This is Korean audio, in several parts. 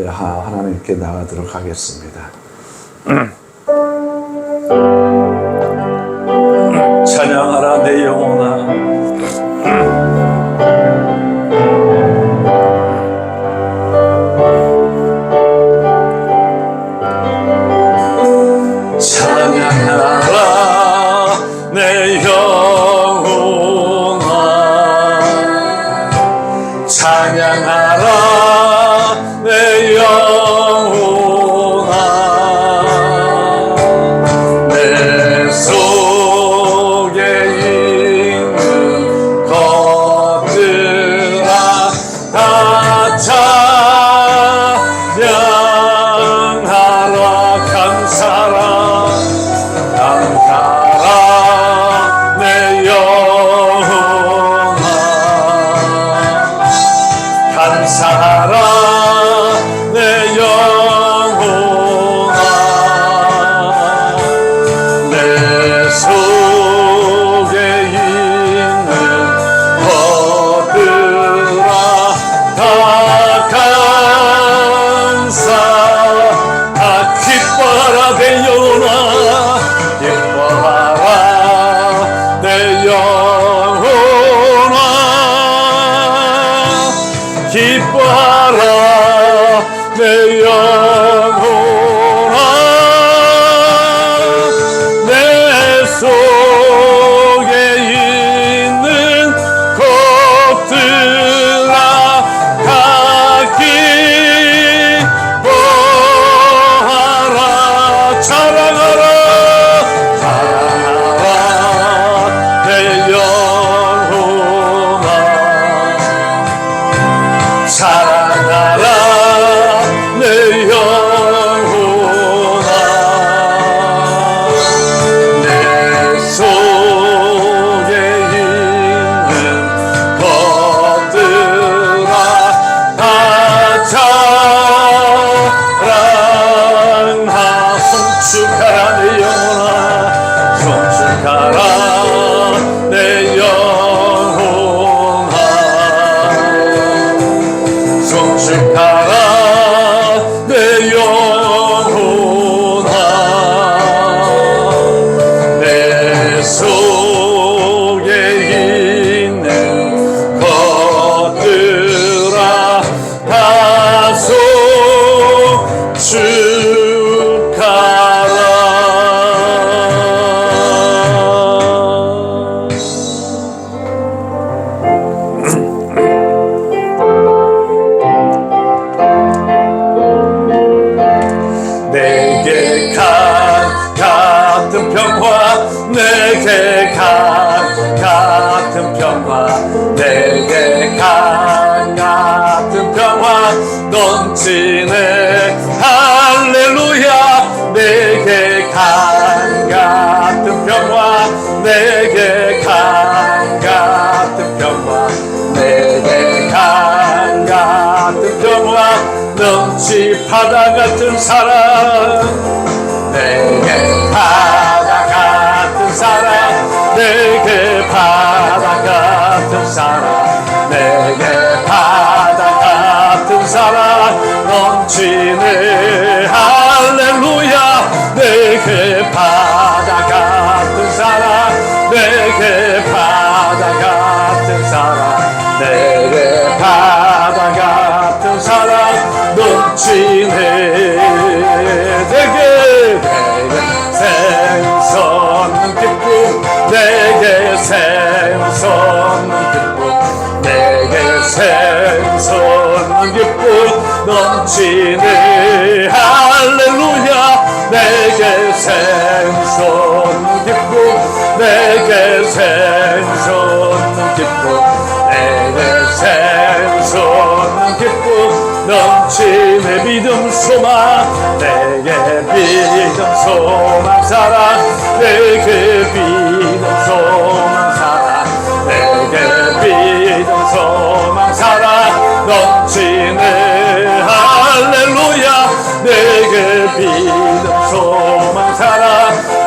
하나님께 나가도록 하겠습니다. 찬양하라 내 영혼아, 찬양하라 내 영혼아, 찬양하라 내 영혼아, 내 속에 있는 것들아 다 찬양하라. 감사라 감사라 내 영혼아, 감사라 내 영혼아, 내 속에 있는 것들아 다 감사. 기뻐하라 내 영혼아, 기뻐하라 내 영혼아, 기뻐하라 내 영혼아, 내 속에 있는 것들아 다 기뻐하라. 찬양하라 찬양하라 내 영혼아, 찬양하라 내 영혼아, 내 속에 있는 것들아 다 찬양하. 송축하라 내 영혼아, 송축하라 내 영혼아, 송축하라 내 영혼아, 내 속에 있는 것들아 다 송축하라. 내게 같은 평화, 내게 같은 평화, 내게 같은 평화 넘치네. 할렐루야. 내게 같은 평화, 내게 같은 평화, 내게 같은 평화 넘치. 바다 같은 사랑, 내게 바다 같은 사랑, 내게 바다 같은 사랑, 내게 바다 같은 사랑 넘치네. 할렐루야. 내게 바다 같은 사랑, 내게 바다 같은 사랑, 내게 바다 같은 사랑 넘치네. 내게 생선 기쁨, 내게 생선 기쁨, 내게 생선 기쁨 넘치네. 할렐루야. 내게 생선 기쁨, 내게 생선 기쁨, 내게 생선 기쁨 넘치네. 믿음 소망, 내게 믿음 소망 사랑, 내게 믿음 소망 사랑, 내게 믿음 소망 사랑 넘치네. 할렐루야. 내게 믿음 소망 사랑,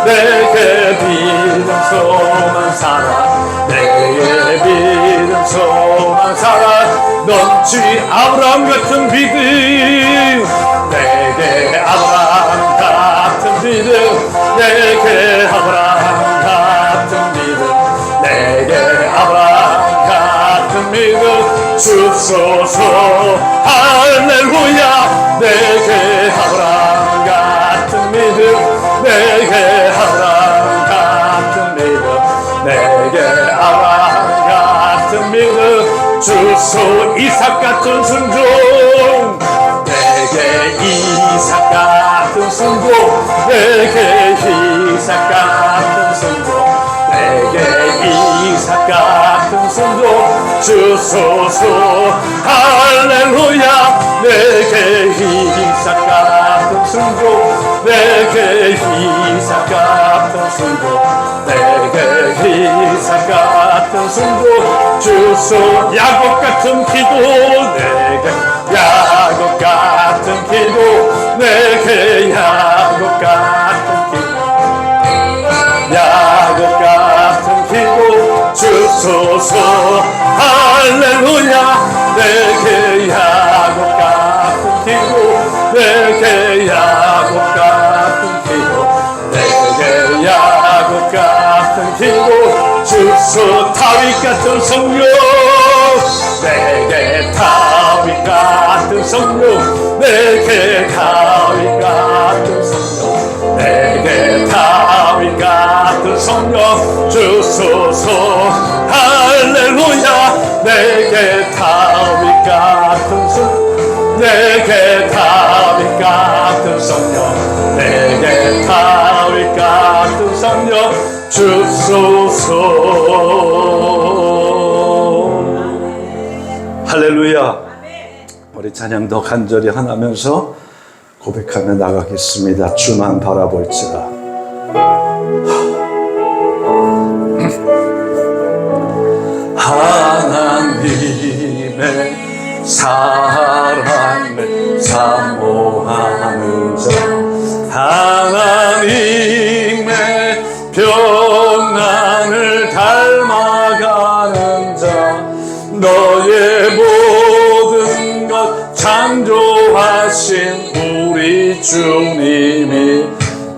내게 믿음 소망 사랑, 내게 믿음 소망 사랑 넘치. 아브라함 같은 믿음, 주소서. 할렐루야. 내게 아브라함 같은 믿음, 내게 아브라함 같은 믿음, 내게 아브라함 같은 믿음, 주소 이삭 같은 순종, 내게 이삭 같은 순종, 내게 이삭 같은 순종, 내게 이삭 같은 순종, 주소서. 할렐루야. 내게 이삭 같은 순종, 내게 이삭 같은 순종, 내게 이삭 같은 순종, 주소. 야곱 같은 기도, 내게 야곱 같은 기도, 내게 야곱 같은 기도, 야곱 같은 기도, 주소서. 할렐루야. 내게 야곱 같은 기도, 내게 야곱 같은 기도, 내게 야곱 같은 기도, 주소. 다윗 같은 성령, 내게 다윗 같은 성령, 내게 다윗 같은 성령, 내게 다윗 같은 성령, 주소서. 할렐루야. 내게 다윗 같은 성령, 내게 다윗 같은 성령, 내게 다윗 같은 성령, 주소서. 할렐루야. 우리 찬양 더 간절히 하면서 고백하며 나가겠습니다. 주만 바라볼지라. 하나님의 사랑을 사모하는 자, 하나님의 평안을 닮아가는 자, 너의 모든 것 창조하신 우리 주님이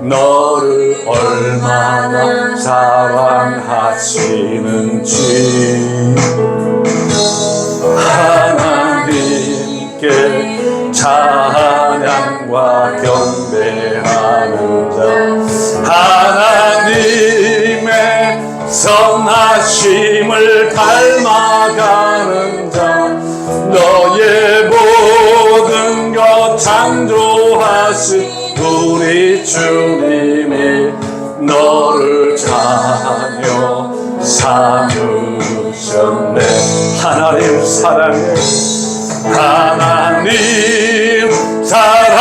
너를 얼마나 사랑하시는지, 하나님께 찬양과 경배하는 자, 하나님의 선하심을 닮아가는 자, 너의 모든 것 창조하신 우리 주님이 너를 자녀 삼으셨네. 하나님 사랑해, 하나님 사랑의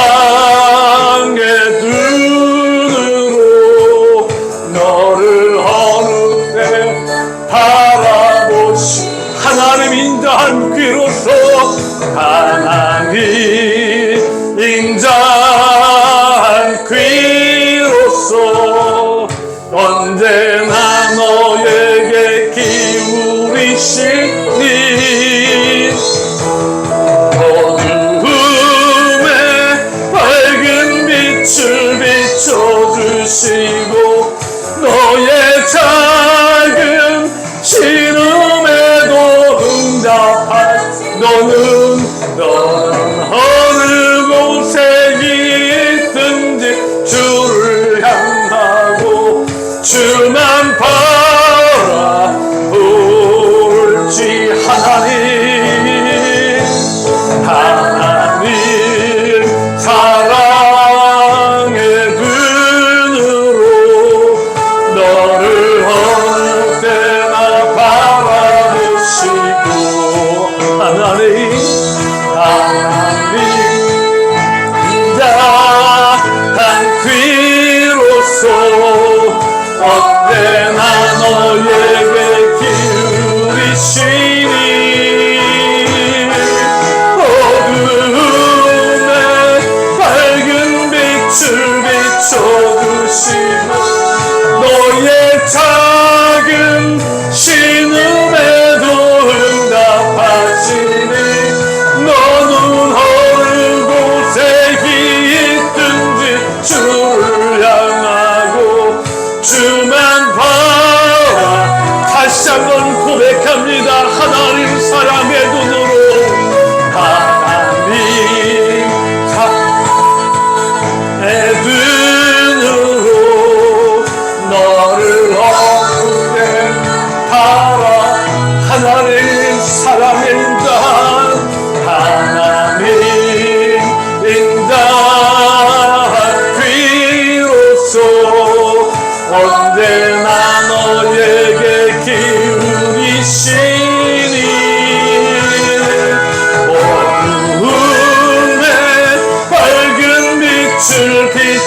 눈으로 너를 어느 때 바라보시, 하나님 인자한 귀로서, 하나님 인자한 귀로서 언제나 너에게 기울이시니, 어두움에 밝은 빛을 비춰주시고 너의 작은 신음에도 응답할, 너는 어느 곳에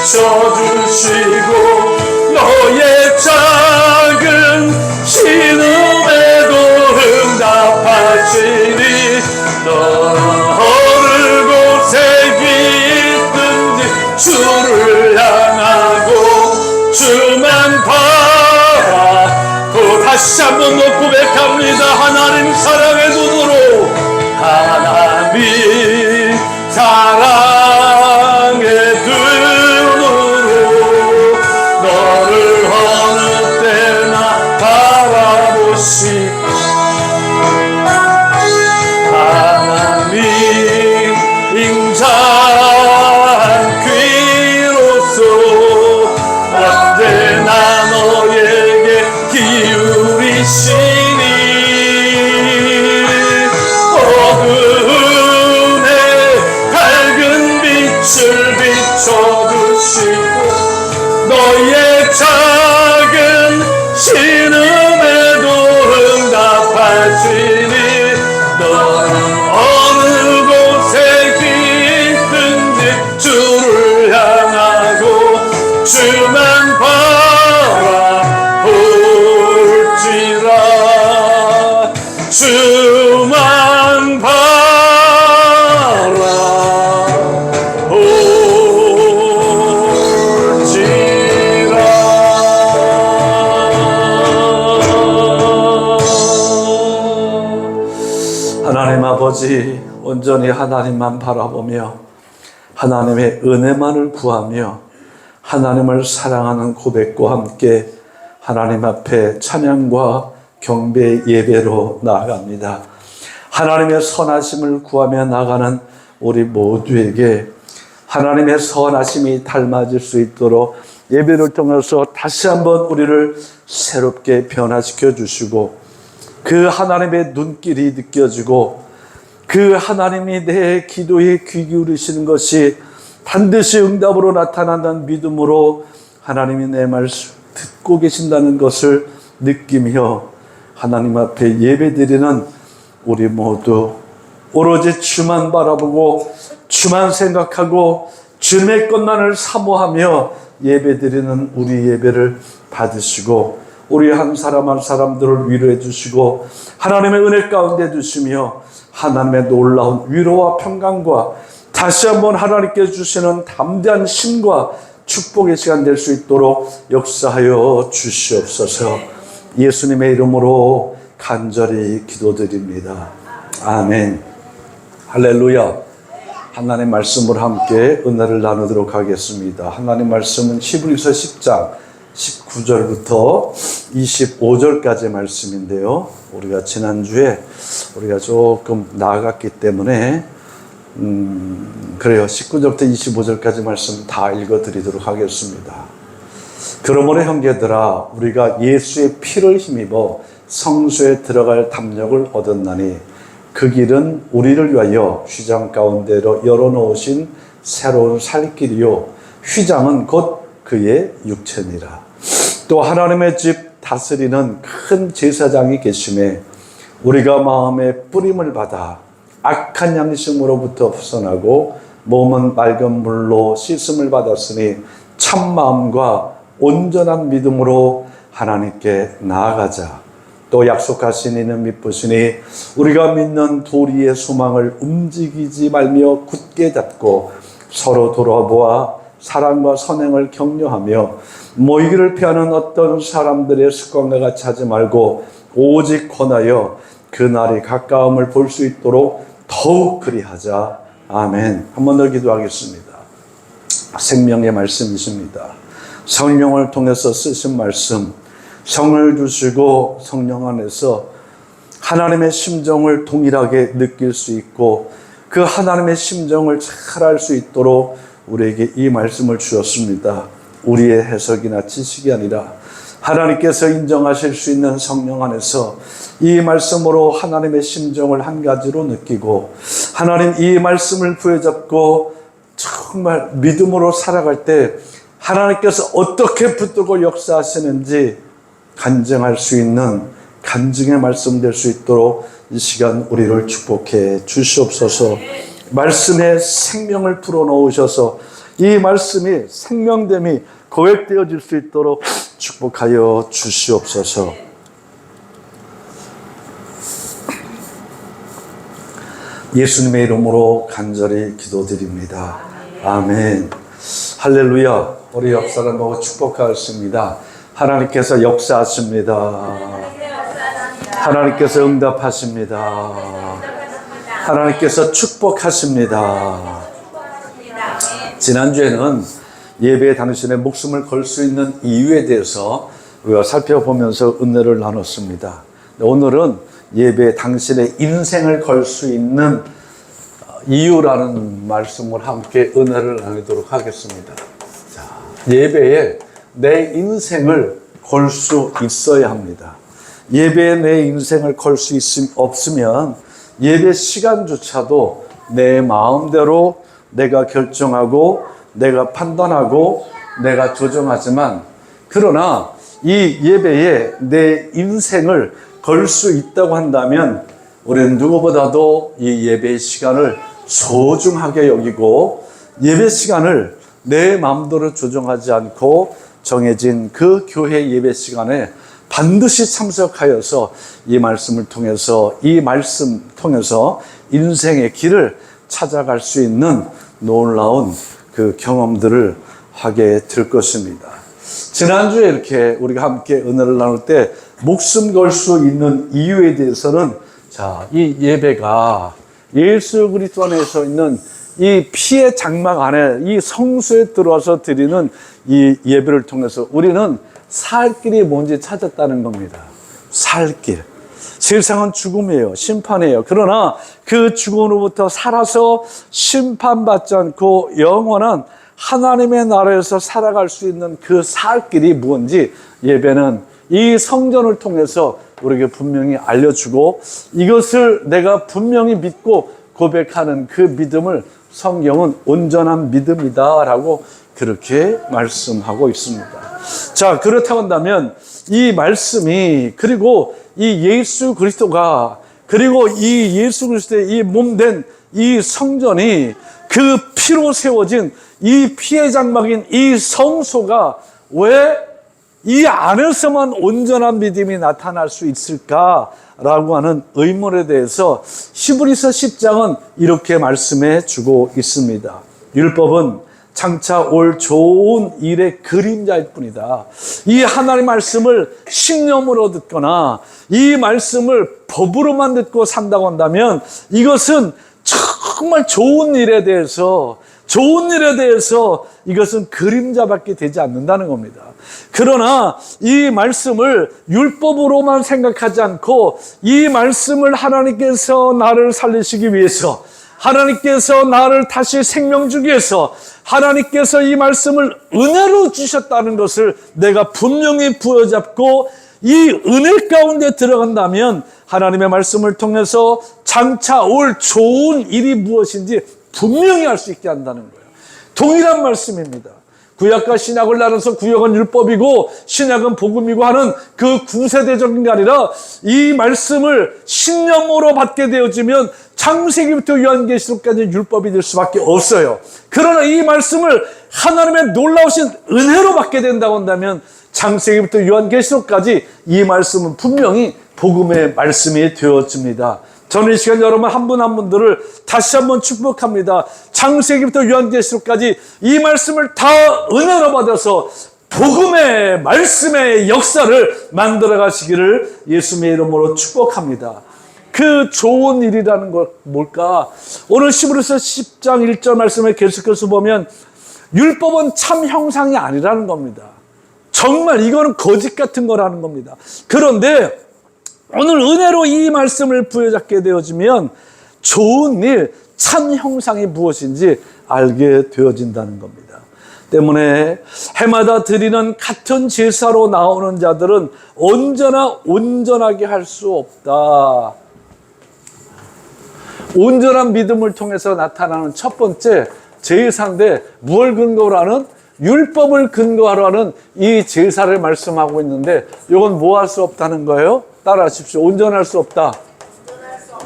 비춰주시고 너의 작은 신음에도 응답하시니 어느 곳에 있든지 주를 향하고 주만 바라보 다시 한번 더 고백합니다. 하나님 사랑의 눈으로 하나님 사랑의 눈으로 너를 어느 때나 바라보시고 하나님 인자한 귀로서 언제나 너에게 기울이시니 어둠에 밝은 빛을 비춰주시고 너의 작은 신음에도 응답하시니 너는 어느 곳에 있든지 주를 향하고 주만 바라볼지라 주만 하나님 아버지, 온전히 하나님만 바라보며 하나님의 은혜만을 구하며 하나님을 사랑하는 고백과 함께 하나님 앞에 찬양과 경배 예배로 나아갑니다. 하나님의 선하심을 구하며 나가는 우리 모두에게 하나님의 선하심이 닮아질 수 있도록 예배를 통해서 다시 한번 우리를 새롭게 변화시켜 주시고 그 하나님의 눈길이 느껴지고 그 하나님이 내 기도에 귀 기울이시는 것이 반드시 응답으로 나타난다는 믿음으로 하나님이 내 말씀 듣고 계신다는 것을 느끼며 하나님 앞에 예배드리는 우리 모두 오로지 주만 바라보고 주만 생각하고 주님의 것만을 사모하며 예배드리는 우리 예배를 받으시고 우리 한 사람 한 사람들을 위로해 주시고 하나님의 은혜 가운데 두시며 하나님의 놀라운 위로와 평강과 다시 한번 하나님께 주시는 담대한 힘과 축복의 시간 될 수 있도록 역사하여 주시옵소서. 예수님의 이름으로 간절히 기도드립니다. 아멘. 할렐루야. 하나님의 말씀을 함께 은혜를 나누도록 하겠습니다. 하나님 말씀은 히브리서 10장 19절부터 25절까지의 말씀인데요. 우리가 지난주에 우리가 조금 나아갔기 때문에 그래요. 19절부터 25절까지 말씀 다 읽어드리도록 하겠습니다. 그러므로 형제들아 우리가 예수의 피를 힘입어 성소에 들어갈 담력을 얻었나니 그 길은 우리를 위하여 휘장 가운데로 열어놓으신 새로운 살 길이요 휘장은 곧 그의 육체니라. 또 하나님의 집 다스리는 큰 제사장이 계심에 우리가 마음의 뿌림을 받아 악한 양심으로부터 벗어나고 몸은 맑은 물로 씻음을 받았으니 참 마음과 온전한 믿음으로 하나님께 나아가자. 또 약속하신 이는 미쁘시니 우리가 믿는 도리의 소망을 움직이지 말며 굳게 잡고 서로 돌아보아 사랑과 선행을 격려하며 모이기를 피하는 어떤 사람들의 습관과 같이 하지 말고 오직 권하여 그 날이 가까움을 볼 수 있도록 더욱 그리하자. 아멘. 한 번 더 기도하겠습니다. 생명의 말씀이십니다. 성령을 통해서 쓰신 말씀, 성을 주시고 성령 안에서 하나님의 심정을 동일하게 느낄 수 있고 그 하나님의 심정을 잘 알 수 있도록 우리에게 이 말씀을 주셨습니다. 우리의 해석이나 지식이 아니라 하나님께서 인정하실 수 있는 성령 안에서 이 말씀으로 하나님의 심정을 한 가지로 느끼고 하나님 이 말씀을 부여잡고 정말 믿음으로 살아갈 때 하나님께서 어떻게 붙들고 역사하시는지 간증할 수 있는 간증의 말씀 될 수 있도록 이 시간 우리를 축복해 주시옵소서. 말씀에 생명을 불어넣으셔서 이 말씀이 생명됨이 고백되어질 수 있도록 축복하여 주시옵소서. 예수님의 이름으로 간절히 기도드립니다. 아멘. 할렐루야. 우리 옆 사람하고 축복하겠습니다. 하나님께서 역사하십니다. 하나님께서 응답하십니다. 하나님께서 축복하십니다. 지난주에는 예배에 당신의 목숨을 걸 수 있는 이유에 대해서 우리가 살펴보면서 은혜를 나눴습니다. 오늘은 예배에 당신의 인생을 걸 수 있는 이유라는 말씀을 함께 은혜를 나누도록 하겠습니다. 자, 예배에 내 인생을 걸 수 있어야 합니다. 예배에 내 인생을 걸 수 없으면 예배 시간조차도 내 마음대로 내가 결정하고 내가 판단하고 내가 조정하지만, 그러나 이 예배에 내 인생을 걸 수 있다고 한다면 우리는 누구보다도 이 예배의 시간을 소중하게 여기고 예배 시간을 내 마음대로 조정하지 않고 정해진 그 교회 예배 시간에 반드시 참석하여서 이 말씀을 통해서 인생의 길을 찾아갈 수 있는 놀라운 그 경험들을 하게 될 것입니다. 지난주에 이렇게 우리가 함께 은혜를 나눌 때 목숨 걸 수 있는 이유에 대해서는, 자, 이 예배가 예수 그리스도 안에서 있는 이 피의 장막 안에 이 성소에 들어와서 드리는 이 예배를 통해서 우리는 살 길이 뭔지 찾았다는 겁니다. 살 길. 세상은 죽음이에요. 심판이에요. 그러나 그 죽음으로부터 살아서 심판받지 않고 영원한 하나님의 나라에서 살아갈 수 있는 그 살 길이 뭔지 예배는 이 성전을 통해서 우리에게 분명히 알려주고, 이것을 내가 분명히 믿고 고백하는 그 믿음을 성경은 온전한 믿음이다 라고 그렇게 말씀하고 있습니다. 자, 그렇다고 한다면 이 말씀이, 그리고 이 예수 그리스도가, 그리고 이 예수 그리스도의 이 몸된 이 성전이, 그 피로 세워진 이 피의 장막인 이 성소가 왜 이 안에서만 온전한 믿음이 나타날 수 있을까라고 하는 의문에 대해서 히브리서 10장은 이렇게 말씀해 주고 있습니다. 율법은 장차 올 좋은 일의 그림자일 뿐이다. 이 하나님의 말씀을 신념으로 듣거나 이 말씀을 법으로만 듣고 산다고 한다면 이것은 정말 좋은 일에 대해서 이것은 그림자밖에 되지 않는다는 겁니다. 그러나 이 말씀을 율법으로만 생각하지 않고 이 말씀을 하나님께서 나를 살리시기 위해서, 하나님께서 나를 다시 생명 주기 위해서 하나님께서 이 말씀을 은혜로 주셨다는 것을 내가 분명히 부여잡고 이 은혜 가운데 들어간다면 하나님의 말씀을 통해서 장차 올 좋은 일이 무엇인지 분명히 알 수 있게 한다는 거예요. 동일한 말씀입니다. 구약과 신약을 나눠서 구약은 율법이고 신약은 복음이고 하는 그 구세대적인 게 아니라 이 말씀을 신념으로 받게 되어지면 창세기부터 요한계시록까지 율법이 될 수밖에 없어요. 그러나 이 말씀을 하나님의 놀라우신 은혜로 받게 된다고 한다면 창세기부터 요한계시록까지 이 말씀은 분명히 복음의 말씀이 되어집니다. 저는 이 시간 여러분 한 분 한 분들을 다시 한번 축복합니다. 창세기부터 요한계시록까지 이 말씀을 다 은혜로 받아서 복음의 말씀의 역사를 만들어 가시기를 예수님의 이름으로 축복합니다. 그 좋은 일이라는 것 뭘까? 오늘 히브리서 10장 1절 말씀을 계속해서 보면 율법은 참 형상이 아니라는 겁니다. 정말 이거는 거짓 같은 거라는 겁니다. 그런데 오늘 은혜로 이 말씀을 부여잡게 되어지면 좋은 일, 참 형상이 무엇인지 알게 되어진다는 겁니다. 때문에 해마다 드리는 같은 제사로 나오는 자들은 언제나 온전하게 할 수 없다. 온전한 믿음을 통해서 나타나는 첫 번째 제사인데 뭘 근거로 하는? 율법을 근거로 하는 이 제사를 말씀하고 있는데 이건 뭐 할 수 없다는 거예요? 따라 하십시오. 온전할 수 없다.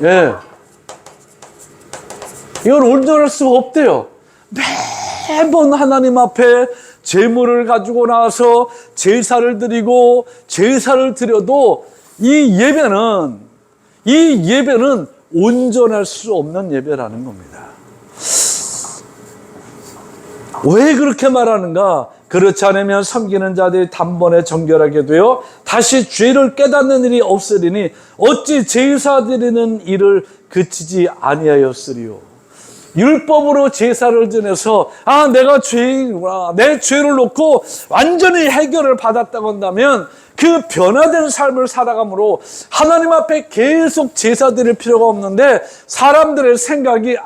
예. 이건 온전할 수가 없대요. 매번 하나님 앞에 제물을 가지고 나와서 제사를 드리고 제사를 드려도 이 예배는 온전할 수 없는 예배라는 겁니다. 왜 그렇게 말하는가? 그렇지 않으면 섬기는 자들이 단번에 정결하게 되어 다시 죄를 깨닫는 일이 없으리니 어찌 제사 드리는 일을 그치지 아니하였으리요. 율법으로 제사를 지내서 내가 죄인이구나, 내 죄를 놓고 완전히 해결을 받았다고 한다면 그 변화된 삶을 살아감으로 하나님 앞에 계속 제사 드릴 필요가 없는데, 사람들의 생각이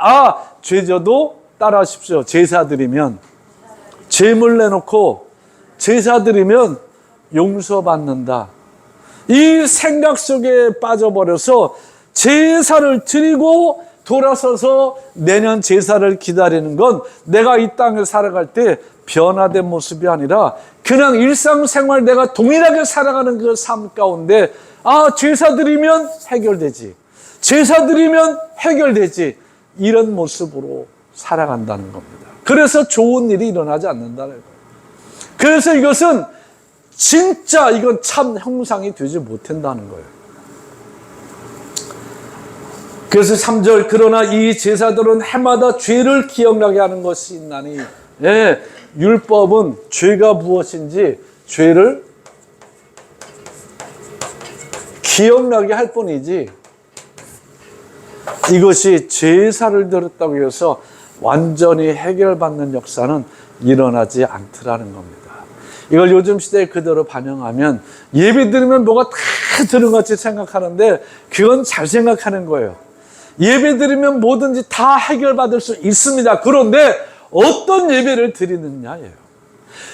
죄져도 따라하십시오. 제사 드리면, 제물 내놓고 제사 드리면 용서받는다, 이 생각 속에 빠져버려서 제사를 드리고 돌아서서 내년 제사를 기다리는 건 내가 이 땅을 살아갈 때 변화된 모습이 아니라 그냥 일상생활 내가 동일하게 살아가는 그 삶 가운데 제사 드리면 해결되지, 제사 드리면 해결되지, 이런 모습으로 살아간다는 겁니다. 그래서 좋은 일이 일어나지 않는다는 거예요. 그래서 이것은 진짜 이건 참 형상이 되지 못한다는 거예요. 그래서 3절, 그러나 이 제사들은 해마다 죄를 기억나게 하는 것이 있나니, 율법은 죄가 무엇인지 죄를 기억나게 할 뿐이지, 이것이 제사를 드렸다고 해서 완전히 해결받는 역사는 일어나지 않더라는 겁니다. 이걸 요즘 시대에 그대로 반영하면 예배 드리면 뭐가 다 들은 것 같이 생각하는데 그건 잘 생각하는 거예요. 예배 드리면 뭐든지 다 해결받을 수 있습니다. 그런데 어떤 예배를 드리느냐예요.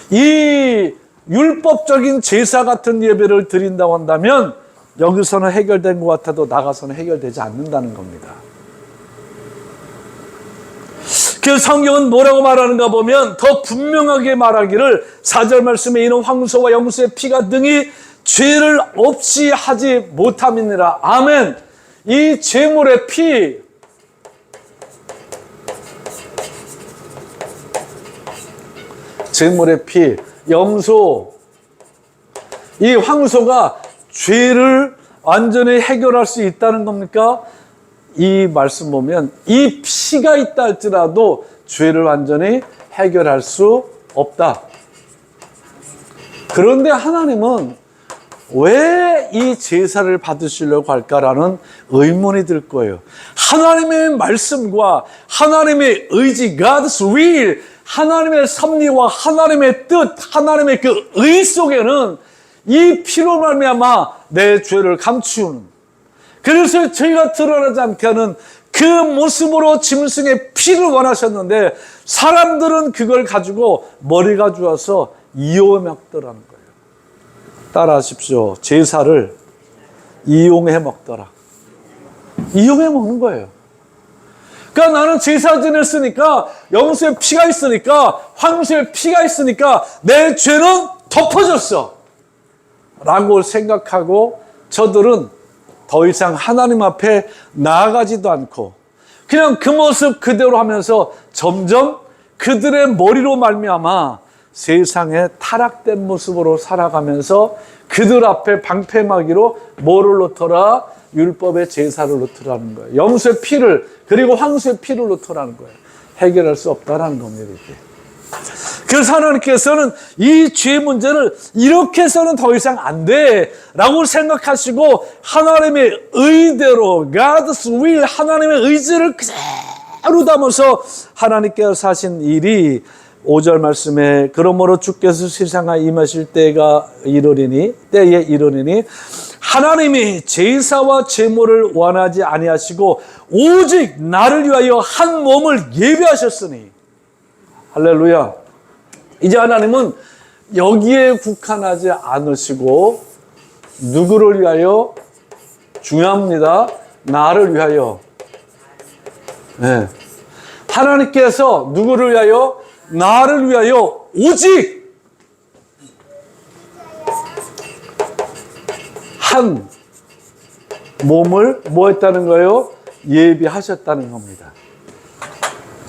이 율법적인 제사 같은 예배를 드린다고 한다면 여기서는 해결된 것 같아도 나가서는 해결되지 않는다는 겁니다. 그 성경은 뭐라고 말하는가 보면 더 분명하게 말하기를 4절 말씀에 이는 황소와 염소의 피가 능히 죄를 없이 하지 못함이니라. 아멘. 이 제물의 피, 제물의 피, 염소, 이 황소가 죄를 완전히 해결할 수 있다는 겁니까? 이 말씀 보면 이 피가 있다 할지라도 죄를 완전히 해결할 수 없다. 그런데 하나님은 왜 이 제사를 받으시려고 할까라는 의문이 들 거예요. 하나님의 말씀과 하나님의 의지, God's will, 하나님의 섭리와 하나님의 뜻, 하나님의 그 의 속에는 이 피로 말미암아 내 죄를 감추는, 그래서 저희가 드러나지 않게 하는 그 모습으로 짐승의 피를 원하셨는데 사람들은 그걸 가지고 머리가 좋아서 이용해 먹더라는 거예요. 따라하십시오. 제사를 이용해 먹더라. 이용해 먹는 거예요. 그러니까 나는 제사 지냈으니까, 염소의 피가 있으니까, 황소의 피가 있으니까 내 죄는 덮어졌어 라고 생각하고 저들은 더 이상 하나님 앞에 나아가지도 않고 그냥 그 모습 그대로 하면서 점점 그들의 머리로 말미암아 세상에 타락된 모습으로 살아가면서 그들 앞에 방패막이로 뭐를 놓더라? 율법의 제사를 놓더라는 거예요. 염소의 피를, 그리고 황소의 피를 놓더라는 거예요. 해결할 수 없다라는 겁니다. 이게. 그래서 하나님께서는 이 죄 문제를 이렇게 해서는 더 이상 안 돼 라고 생각하시고 하나님의 의대로, God's will, 하나님의 의지를 그대로 담아서 하나님께서 하신 일이 5절 말씀에 그러므로 주께서 세상에 임하실 때에 이르리니 하나님이 제사와 제물을 원하지 아니하시고 오직 나를 위하여 한 몸을 예비하셨으니, 할렐루야. 이제 하나님은 여기에 국한하지 않으시고 누구를 위하여? 중요합니다. 나를 위하여. 네. 하나님께서 누구를 위하여? 나를 위하여 오직 한 몸을 뭐 했다는 거예요? 예비하셨다는 겁니다.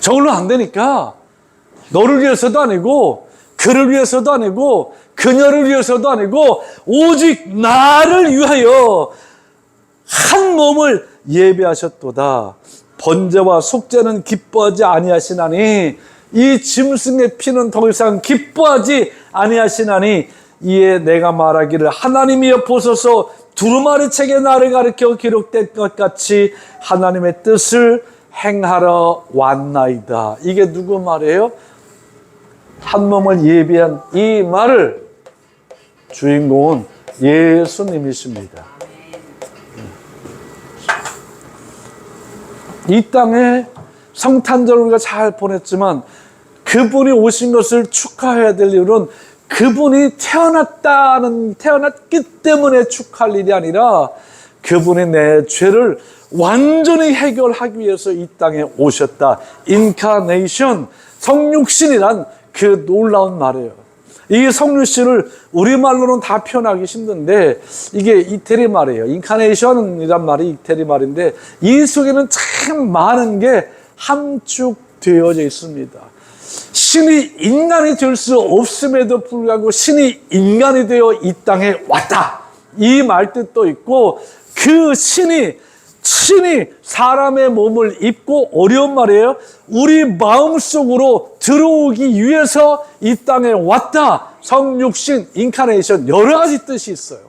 저걸로 안 되니까 너를 위해서도 아니고, 그를 위해서도 아니고, 그녀를 위해서도 아니고, 오직 나를 위하여 한 몸을 예배하셨도다. 번제와 속죄는 기뻐하지 아니하시나니, 이 짐승의 피는 더 이상 기뻐하지 아니하시나니, 이에 내가 말하기를 하나님이여 보소서 두루마리 책에 나를 가리켜 기록된 것 같이 하나님의 뜻을 행하러 왔나이다. 이게 누구 말이에요? 한 몸을 예비한 이 말을 주인공은 예수님이십니다. 이 땅에 성탄절을 우리가 잘 보냈지만 그분이 오신 것을 축하해야 될 이유는 그분이 태어났기 때문에 축하할 일이 아니라 그분이 내 죄를 완전히 해결하기 위해서 이 땅에 오셨다. 인카네이션, 성육신이란 그 놀라운 말이에요. 이 성육신을 우리말로는 다 표현하기 힘든데 이게 이태리 말이에요. 인카네이션이란 말이 이태리 말인데 이 속에는 참 많은 게 함축되어져 있습니다. 신이 인간이 될 수 없음에도 불구하고 신이 인간이 되어 이 땅에 왔다. 이 말뜻도 있고 그 신이 사람의 몸을 입고 어려운 말이에요. 우리 마음속으로 들어오기 위해서 이 땅에 왔다. 성육신, 인카네이션 여러 가지 뜻이 있어요.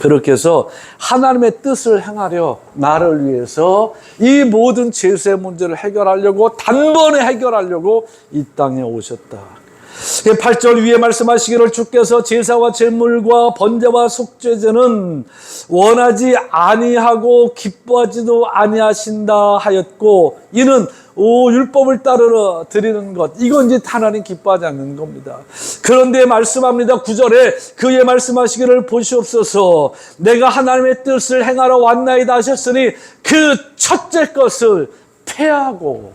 그렇게 해서 하나님의 뜻을 행하려 나를 위해서 이 모든 죄수의 문제를 해결하려고 단번에 해결하려고 이 땅에 오셨다. 8절 위에 말씀하시기를 주께서 제사와 제물과 번제와 속죄제는 원하지 아니하고 기뻐하지도 아니하신다 하였고 이는 율법을 따르러 드리는 것, 이건 이제 하나님 기뻐하지 않는 겁니다. 그런데 말씀합니다. 9절에 그의 말씀하시기를 보시옵소서 내가 하나님의 뜻을 행하러 왔나이다 하셨으니 그 첫째 것을 폐하고,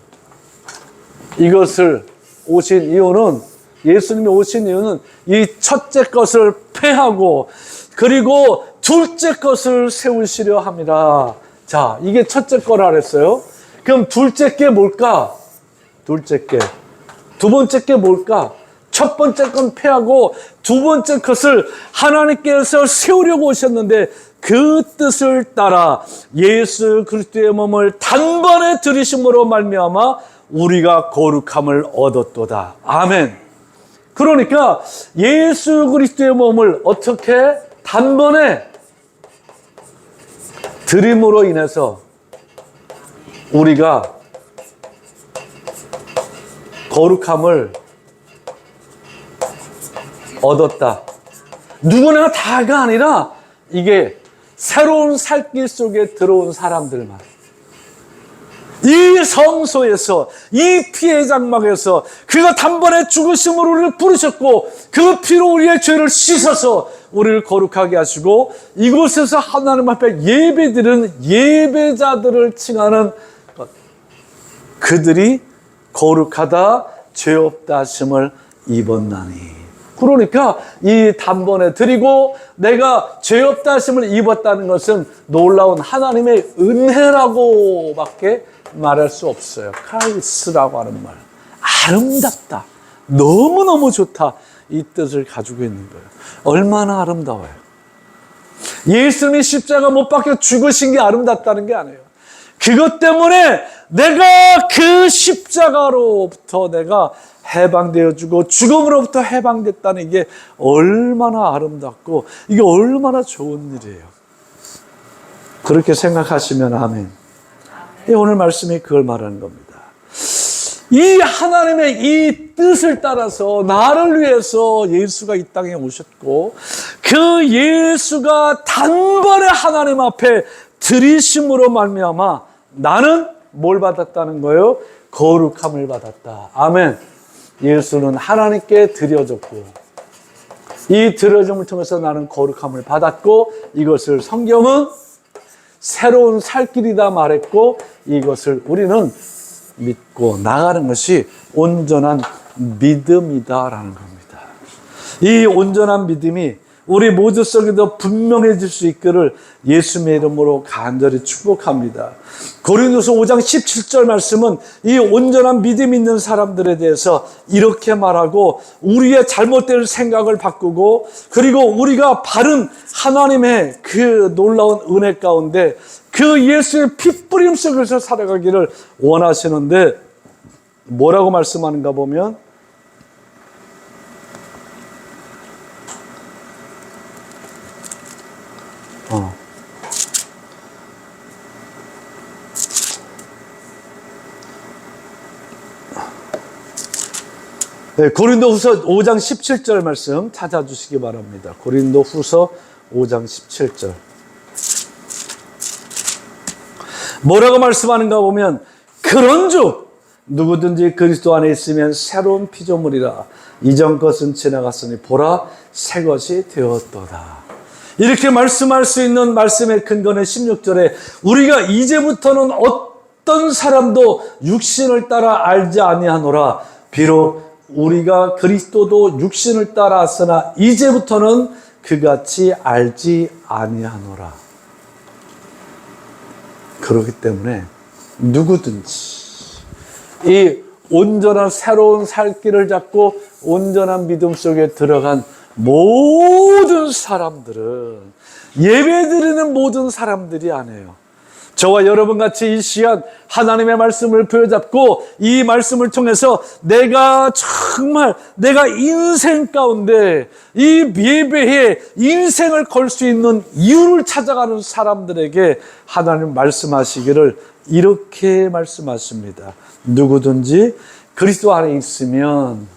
이것을 오신 이유는, 예수님이 오신 이유는 이 첫째 것을 폐하고 그리고 둘째 것을 세우시려 함이라. 자, 이게 첫째 거라 그랬어요. 그럼 둘째 게 뭘까? 둘째 게. 두 번째 게 뭘까? 첫 번째 건 폐하고 두 번째 것을 하나님께서 세우려고 오셨는데 그 뜻을 따라 예수 그리스도의 몸을 단번에 들이심으로 말미암아 우리가 거룩함을 얻었도다. 아멘. 그러니까 예수 그리스도의 몸을 어떻게 단번에 드림으로 인해서 우리가 거룩함을 얻었다. 누구나 다가 아니라 이게 새로운 살길 속에 들어온 사람들만, 이 성소에서, 이 피의 장막에서 그가 단번에 죽으심으로 우리를 부르셨고 그 피로 우리의 죄를 씻어서 우리를 거룩하게 하시고 이곳에서 하나님 앞에 예배드리는 예배자들을 칭하는 것, 그들이 거룩하다 죄 없다 하심을 입었나니. 그러니까 이 단번에 드리고 내가 죄 없다 하심을 입었다는 것은 놀라운 하나님의 은혜라고밖에 말할 수 없어요. 카리스라고 하는 말, 아름답다, 너무너무 좋다, 이 뜻을 가지고 있는 거예요. 얼마나 아름다워요. 예수님이 십자가 못 박혀 죽으신 게 아름답다는 게 아니에요. 그것 때문에 내가 그 십자가로부터 내가 해방되어주고 죽음으로부터 해방됐다는 게 얼마나 아름답고 이게 얼마나 좋은 일이에요. 그렇게 생각하시면 아멘. 오늘 말씀이 그걸 말하는 겁니다. 이 하나님의 이 뜻을 따라서 나를 위해서 예수가 이 땅에 오셨고 그 예수가 단번에 하나님 앞에 들이심으로 말미암아 나는 뭘 받았다는 거예요? 거룩함을 받았다. 아멘. 예수는 하나님께 드려졌고 이 드려짐을 통해서 나는 거룩함을 받았고 이것을 성경은 새로운 살 길이다 말했고 이것을 우리는 믿고 나가는 것이 온전한 믿음이다라는 겁니다. 이 온전한 믿음이 우리 모두 속에도 분명해질 수 있기를 예수님의 이름으로 간절히 축복합니다. 고린도서 5장 17절 말씀은 이 온전한 믿음 있는 사람들에 대해서 이렇게 말하고, 우리의 잘못된 생각을 바꾸고, 그리고 우리가 바른 하나님의 그 놀라운 은혜 가운데 그 예수의 핏부림 속에서 살아가기를 원하시는데, 뭐라고 말씀하는가 보면, 네, 고린도후서 5장 17절 말씀 찾아주시기 바랍니다. 고린도후서 5장 17절. 뭐라고 말씀하는가 보면, 그런즉 누구든지 그리스도 안에 있으면 새로운 피조물이라, 이전 것은 지나갔으니 보라 새 것이 되었도다. 이렇게 말씀할 수 있는 말씀의 근거는 16절에 우리가 이제부터는 어떤 사람도 육신을 따라 알지 아니하노라. 비록 우리가 그리스도도 육신을 따라왔으나 이제부터는 그같이 알지 아니하노라. 그렇기 때문에 누구든지 이 온전한 새로운 살 길을 잡고 온전한 믿음 속에 들어간 모든 사람들은, 예배드리는 모든 사람들이 아니에요. 저와 여러분 같이 이 시간 하나님의 말씀을 부여잡고 이 말씀을 통해서 내가 정말 내가 인생 가운데 이 예배에 인생을 걸 수 있는 이유를 찾아가는 사람들에게 하나님 말씀하시기를 이렇게 말씀하십니다. 누구든지 그리스도 안에 있으면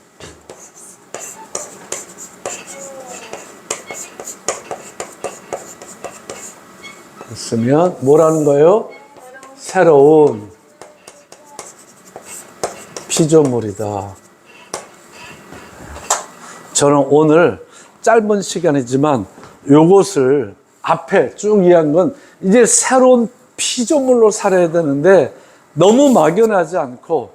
뭐라는 거예요? 새로운 피조물이다. 저는 오늘 짧은 시간이지만 이것을 앞에 쭉 이해한 건, 이제 새로운 피조물로 살아야 되는데 너무 막연하지 않고,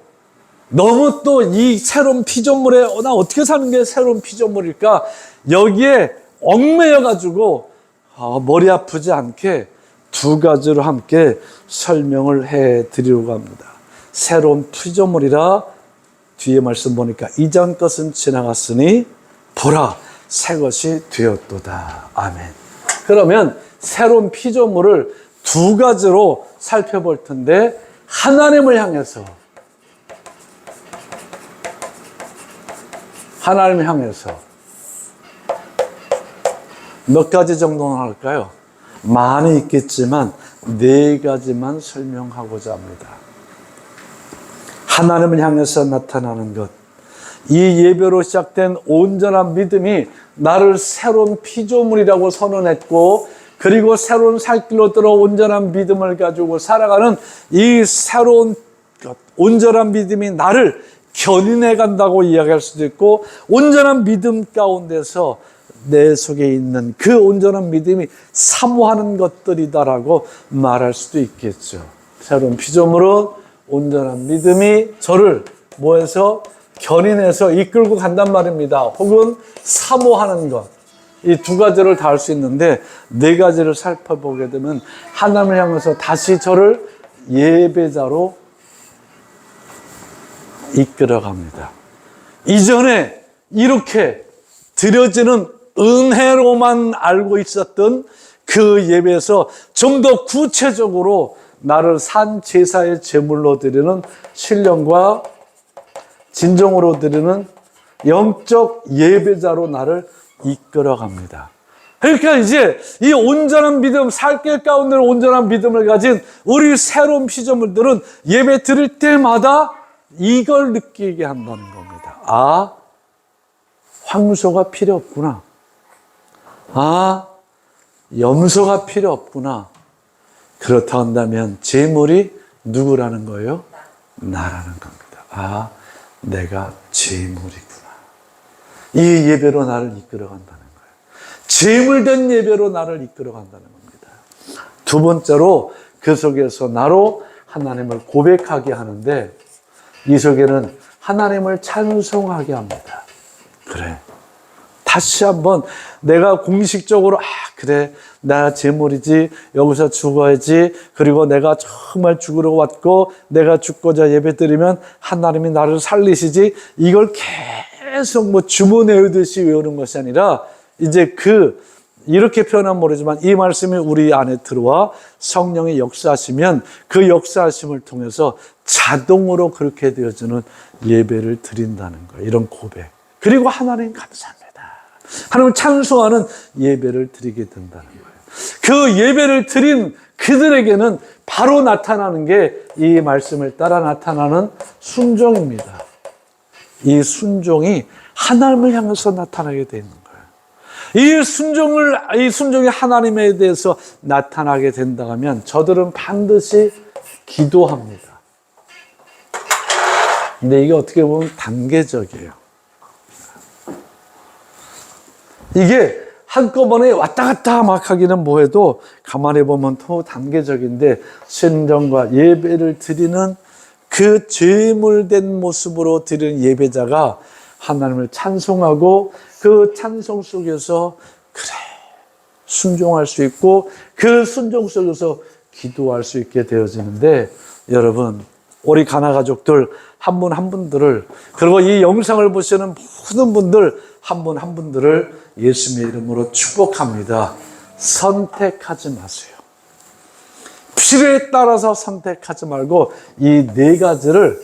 너무 또 이 새로운 피조물에 나 어떻게 사는 게 새로운 피조물일까, 여기에 얽매여 가지고 머리 아프지 않게 두 가지로 함께 설명을 해 드리려고 합니다. 새로운 피조물이라, 뒤에 말씀 보니까 이전 것은 지나갔으니 보라 새 것이 되었도다. 아멘. 그러면 새로운 피조물을 두 가지로 살펴볼 텐데, 하나님을 향해서 몇 가지 정도는 할까요? 많이 있겠지만 네 가지만 설명하고자 합니다. 하나님을 향해서 나타나는 것, 이 예배로 시작된 온전한 믿음이 나를 새로운 피조물이라고 선언했고, 그리고 새로운 살길로 들어 온전한 믿음을 가지고 살아가는 이 새로운 온전한 믿음이 나를 견인해 간다고 이야기할 수도 있고, 온전한 믿음 가운데서 내 속에 있는 그 온전한 믿음이 사모하는 것들이다라고 말할 수도 있겠죠. 새로운 피조물은 온전한 믿음이 저를 뭐해서 견인해서 이끌고 간단 말입니다. 혹은 사모하는 것. 이 두 가지를 다 할 수 있는데, 네 가지를 살펴보게 되면 하나님을 향해서 다시 저를 예배자로 이끌어갑니다. 이전에 이렇게 드려지는 은혜로만 알고 있었던 그 예배에서 좀 더 구체적으로 나를 산 제사의 제물로 드리는 신령과 진정으로 드리는 영적 예배자로 나를 이끌어갑니다. 그러니까 이제 이 온전한 믿음, 살길 가운데 온전한 믿음을 가진 우리 새로운 피조물들은 예배 드릴 때마다 이걸 느끼게 한다는 겁니다. 아, 황소가 필요 없구나. 아, 염소가 필요 없구나. 그렇다 한다면 제물이 누구라는 거예요? 나라는 겁니다. 아, 내가 제물이구나. 이 예배로 나를 이끌어간다는 거예요. 제물된 예배로 나를 이끌어간다는 겁니다. 두 번째로 그 속에서 나로 하나님을 고백하게 하는데, 이 속에는 하나님을 찬송하게 합니다. 그래, 다시 한번 내가 공식적으로 그래 나 재물이지 여기서 죽어야지 그리고 내가 정말 죽으러 왔고 내가 죽고자 예배드리면 하나님이 나를 살리시지 이걸 계속 뭐 주문 외우듯이 외우는 것이 아니라 이제 이렇게 표현하면 모르지만 이 말씀이 우리 안에 들어와 성령의 역사하시면 그 역사하심을 통해서 자동으로 그렇게 되어지는 예배를 드린다는 거예요. 이런 고백. 그리고 하나님 감사합니다. 하나님 찬송하는 예배를 드리게 된다는 거예요. 그 예배를 드린 그들에게는 바로 나타나는 게 이 말씀을 따라 나타나는 순종입니다. 이 순종이 하나님을 향해서 나타나게 되는 거예요. 이 순종이 하나님에 대해서 나타나게 된다 하면 저들은 반드시 기도합니다. 근데 이게 어떻게 보면 단계적이에요. 이게 한꺼번에 왔다 갔다 막 하기는 뭐해도 가만히 보면 또 단계적인데 순종과 예배를 드리는 그 죄물된 모습으로 드리는 예배자가 하나님을 찬송하고 그 찬송 속에서 그래 순종할 수 있고 그 순종 속에서 기도할 수 있게 되어지는데 여러분 우리 가나 가족들 한 분 한 분들을 그리고 이 영상을 보시는 모든 분들 한 분 한 분들을 예수님의 이름으로 축복합니다. 선택하지 마세요. 필요에 따라서 선택하지 말고 이 네 가지를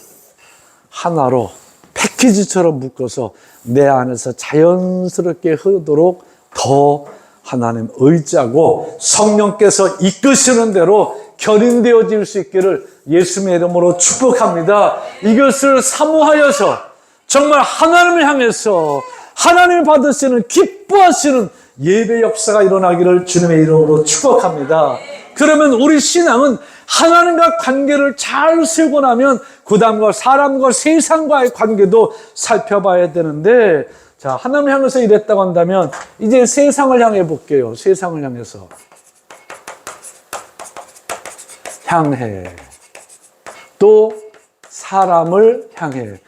하나로 패키지처럼 묶어서 내 안에서 자연스럽게 흐르도록 더 하나님 의지하고 성령께서 이끄시는 대로 견인되어질 수 있기를 예수님의 이름으로 축복합니다. 이것을 사모하여서 정말 하나님을 향해서 하나님을 받으시는 기뻐하시는 예배 역사가 일어나기를 주님의 이름으로 축복합니다. 그러면 우리 신앙은 하나님과 관계를 잘 세우고 나면 그 다음과 사람과 세상과의 관계도 살펴봐야 되는데 자 하나님을 향해서 이랬다고 한다면 이제 세상을 향해 볼게요. 세상을 향해서 또 사람을 향해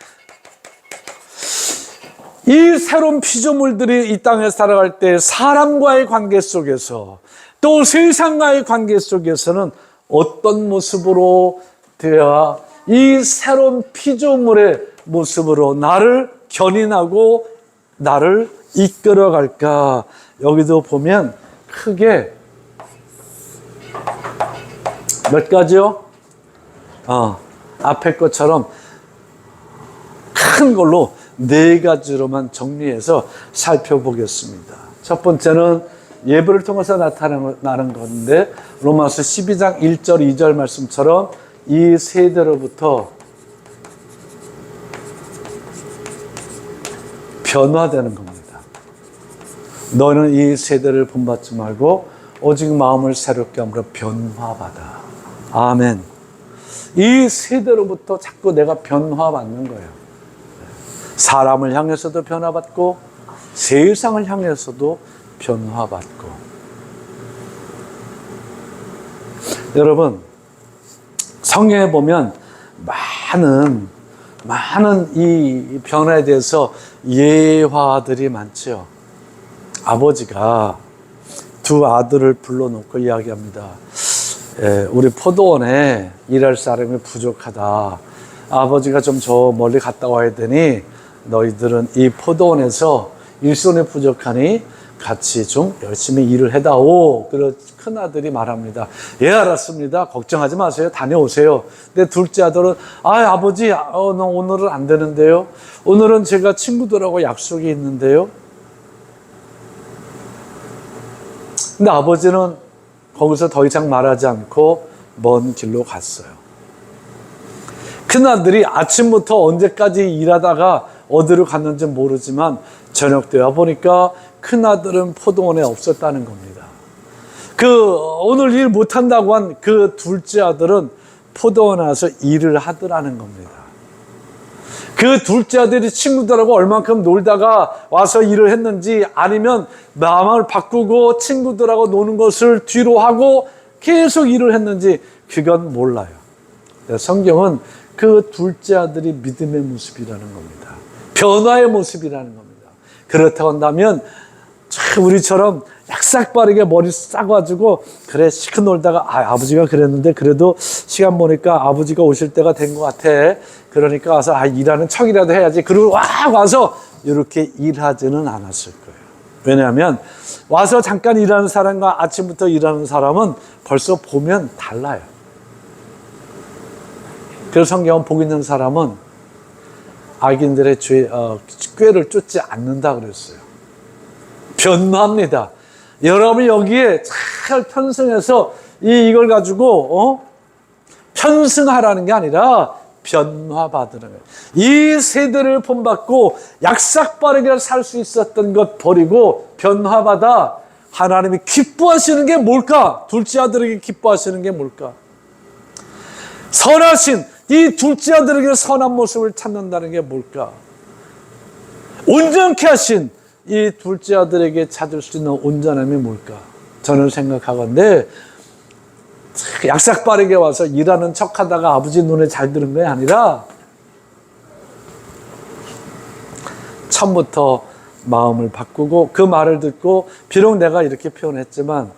이 새로운 피조물들이 이 땅에 살아갈 때 사람과의 관계 속에서 또 세상과의 관계 속에서는 어떤 모습으로 되어야 이 새로운 피조물의 모습으로 나를 견인하고 나를 이끌어갈까? 여기도 보면 크게 몇 가지요? 앞에 것처럼 큰 걸로 네 가지로만 정리해서 살펴보겠습니다. 첫 번째는 예배를 통해서 나타나는 건데 로마서 12장 1절 2절 말씀처럼 이 세대로부터 변화되는 겁니다. 너는 이 세대를 본받지 말고 오직 마음을 새롭게 함으로 변화받아. 아멘. 이 세대로부터 자꾸 내가 변화받는 거예요. 사람을 향해서도 변화받고 세상을 향해서도 변화받고. 여러분 성경에 보면 많은 이 변화에 대해서 예화들이 많죠. 아버지가 두 아들을 불러놓고 이야기합니다. 우리 포도원에 일할 사람이 부족하다. 아버지가 좀 저 멀리 갔다 와야 되니 너희들은 이 포도원에서 일손이 부족하니 같이 좀 열심히 일을 해다오. 그래서 큰아들이 말합니다. 예, 알았습니다. 걱정하지 마세요. 다녀오세요. 근데 둘째 아들은 아버지 나 오늘은 안 되는데요. 오늘은 제가 친구들하고 약속이 있는데요. 근데 아버지는 거기서 더 이상 말하지 않고 먼 길로 갔어요. 큰아들이 아침부터 언제까지 일하다가 어디로 갔는지 모르지만 저녁 되어 보니까 큰아들은 포도원에 없었다는 겁니다. 오늘 일 못한다고 한 그 둘째 아들은 포도원에 와서 일을 하더라는 겁니다. 그 둘째 아들이 친구들하고 얼만큼 놀다가 와서 일을 했는지 아니면 마음을 바꾸고 친구들하고 노는 것을 뒤로 하고 계속 일을 했는지 그건 몰라요. 성경은 그 둘째 아들이 믿음의 모습이라는 겁니다. 변화의 모습이라는 겁니다. 그렇다고 한다면 참 우리처럼 약삭빠르게 머리 싸가지고 그래 시큰 놀다가 아버지가 그랬는데 그래도 시간 보니까 아버지가 오실 때가 된 것 같아. 그러니까 와서 일하는 척이라도 해야지. 그리고 와서 이렇게 일하지는 않았을 거예요. 왜냐하면 와서 잠깐 일하는 사람과 아침부터 일하는 사람은 벌써 보면 달라요. 그래서 성경은 복 있는 사람은 악인들의 꾀를 쫓지 않는다 그랬어요. 변화합니다. 여러분이 여기에 잘 편승해서 이걸 가지고 편승하라는 게 아니라 변화받으는 거예요. 이 세대를 본받고 약삭빠르게 살 수 있었던 것 버리고 변화받아 하나님이 기뻐하시는 게 뭘까? 둘째 아들에게 기뻐하시는 게 뭘까? 선하신 이 둘째 아들에게 선한 모습을 찾는다는 게 뭘까? 온전케 하신 이 둘째 아들에게 찾을 수 있는 온전함이 뭘까? 저는 생각하건대 약삭빠르게 와서 일하는 척하다가 아버지 눈에 잘 드는 게 아니라 처음부터 마음을 바꾸고 그 말을 듣고 비록 내가 이렇게 표현했지만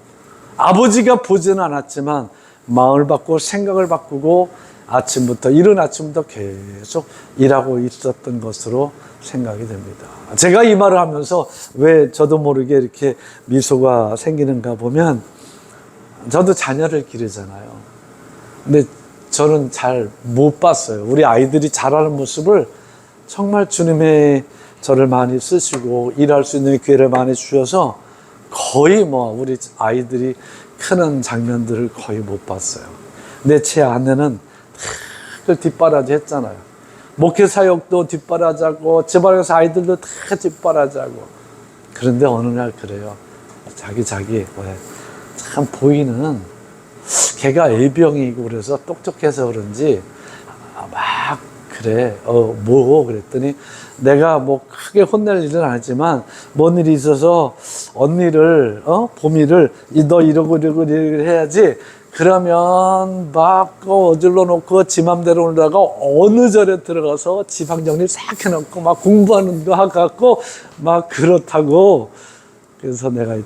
아버지가 보지는 않았지만 마음을 바꾸고 생각을 바꾸고 이른 아침부터 계속 일하고 있었던 것으로 생각이 됩니다. 제가 이 말을 하면서 왜 저도 모르게 이렇게 미소가 생기는가 보면 저도 자녀를 기르잖아요. 근데 저는 잘 못 봤어요. 우리 아이들이 자라는 모습을 정말 주님의 저를 많이 쓰시고 일할 수 있는 기회를 많이 주셔서 거의 우리 아이들이 크는 장면들을 거의 못 봤어요. 근데 제 아내는 다 뒷바라지 했잖아요. 목회 사역도 뒷바라지하고 집안에서 아이들도 다 뒷바라지하고. 그런데 어느 날 그래요. 자기 왜 참 보이는 걔가 A병이고 그래서 똑똑해서 그런지 막 그래. 그랬더니 내가 크게 혼낼 일은 아니지만 뭔 일이 있어서 언니를 봄이를 너 이러고 해야지. 그러면 막 어질러 놓고 지 맘대로 놀다가 어느 절에 들어가서 지방 정리 싹 해놓고 막 공부하는 거 하고 막 그렇다고. 그래서 내가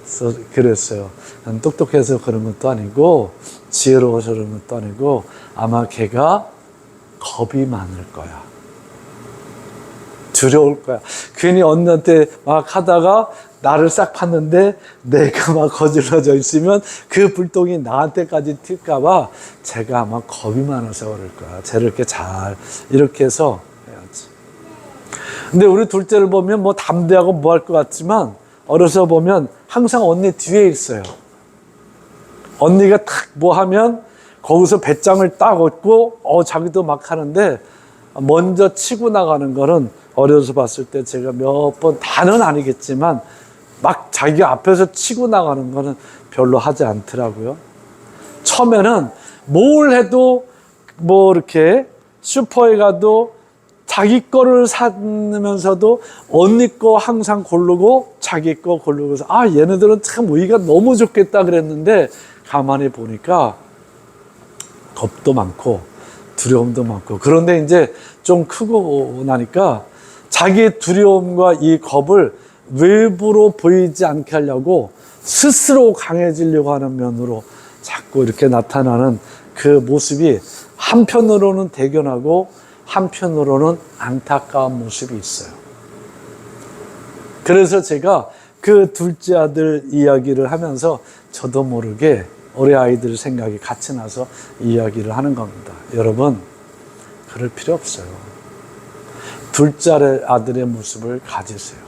그랬어요. 똑똑해서 그런 것도 아니고 지혜로워서 그런 것도 아니고 아마 걔가 겁이 많을 거야. 두려울 거야. 괜히 언니한테 막 하다가 나를 싹 팠는데 내가 막 거질러져 있으면 그 불똥이 나한테까지 튈까봐 제가 아마 겁이 많아서 그럴 거야. 쟤를 이렇게 해서 해야지. 근데 우리 둘째를 보면 담대하고 할 것 같지만 어려서 보면 항상 언니 뒤에 있어요. 언니가 탁 하면 거기서 배짱을 딱 얻고 자기도 막 하는데 먼저 치고 나가는 거는 어려서 봤을 때 제가 몇 번 다는 아니겠지만 막 자기 앞에서 치고 나가는 거는 별로 하지 않더라고요. 처음에는 뭘 해도 이렇게 슈퍼에 가도 자기 거를 사면서도 언니 거 항상 고르고 자기 거 고르고 해서 얘네들은 참 우리가 너무 좋겠다 그랬는데 가만히 보니까 겁도 많고 두려움도 많고 그런데 이제 좀 크고 나니까 자기의 두려움과 이 겁을 외부로 보이지 않게 하려고 스스로 강해지려고 하는 면으로 자꾸 이렇게 나타나는 그 모습이 한편으로는 대견하고 한편으로는 안타까운 모습이 있어요. 그래서 제가 그 둘째 아들 이야기를 하면서 저도 모르게 우리 아이들 생각이 같이 나서 이야기를 하는 겁니다. 여러분, 그럴 필요 없어요. 둘째 아들의 모습을 가지세요.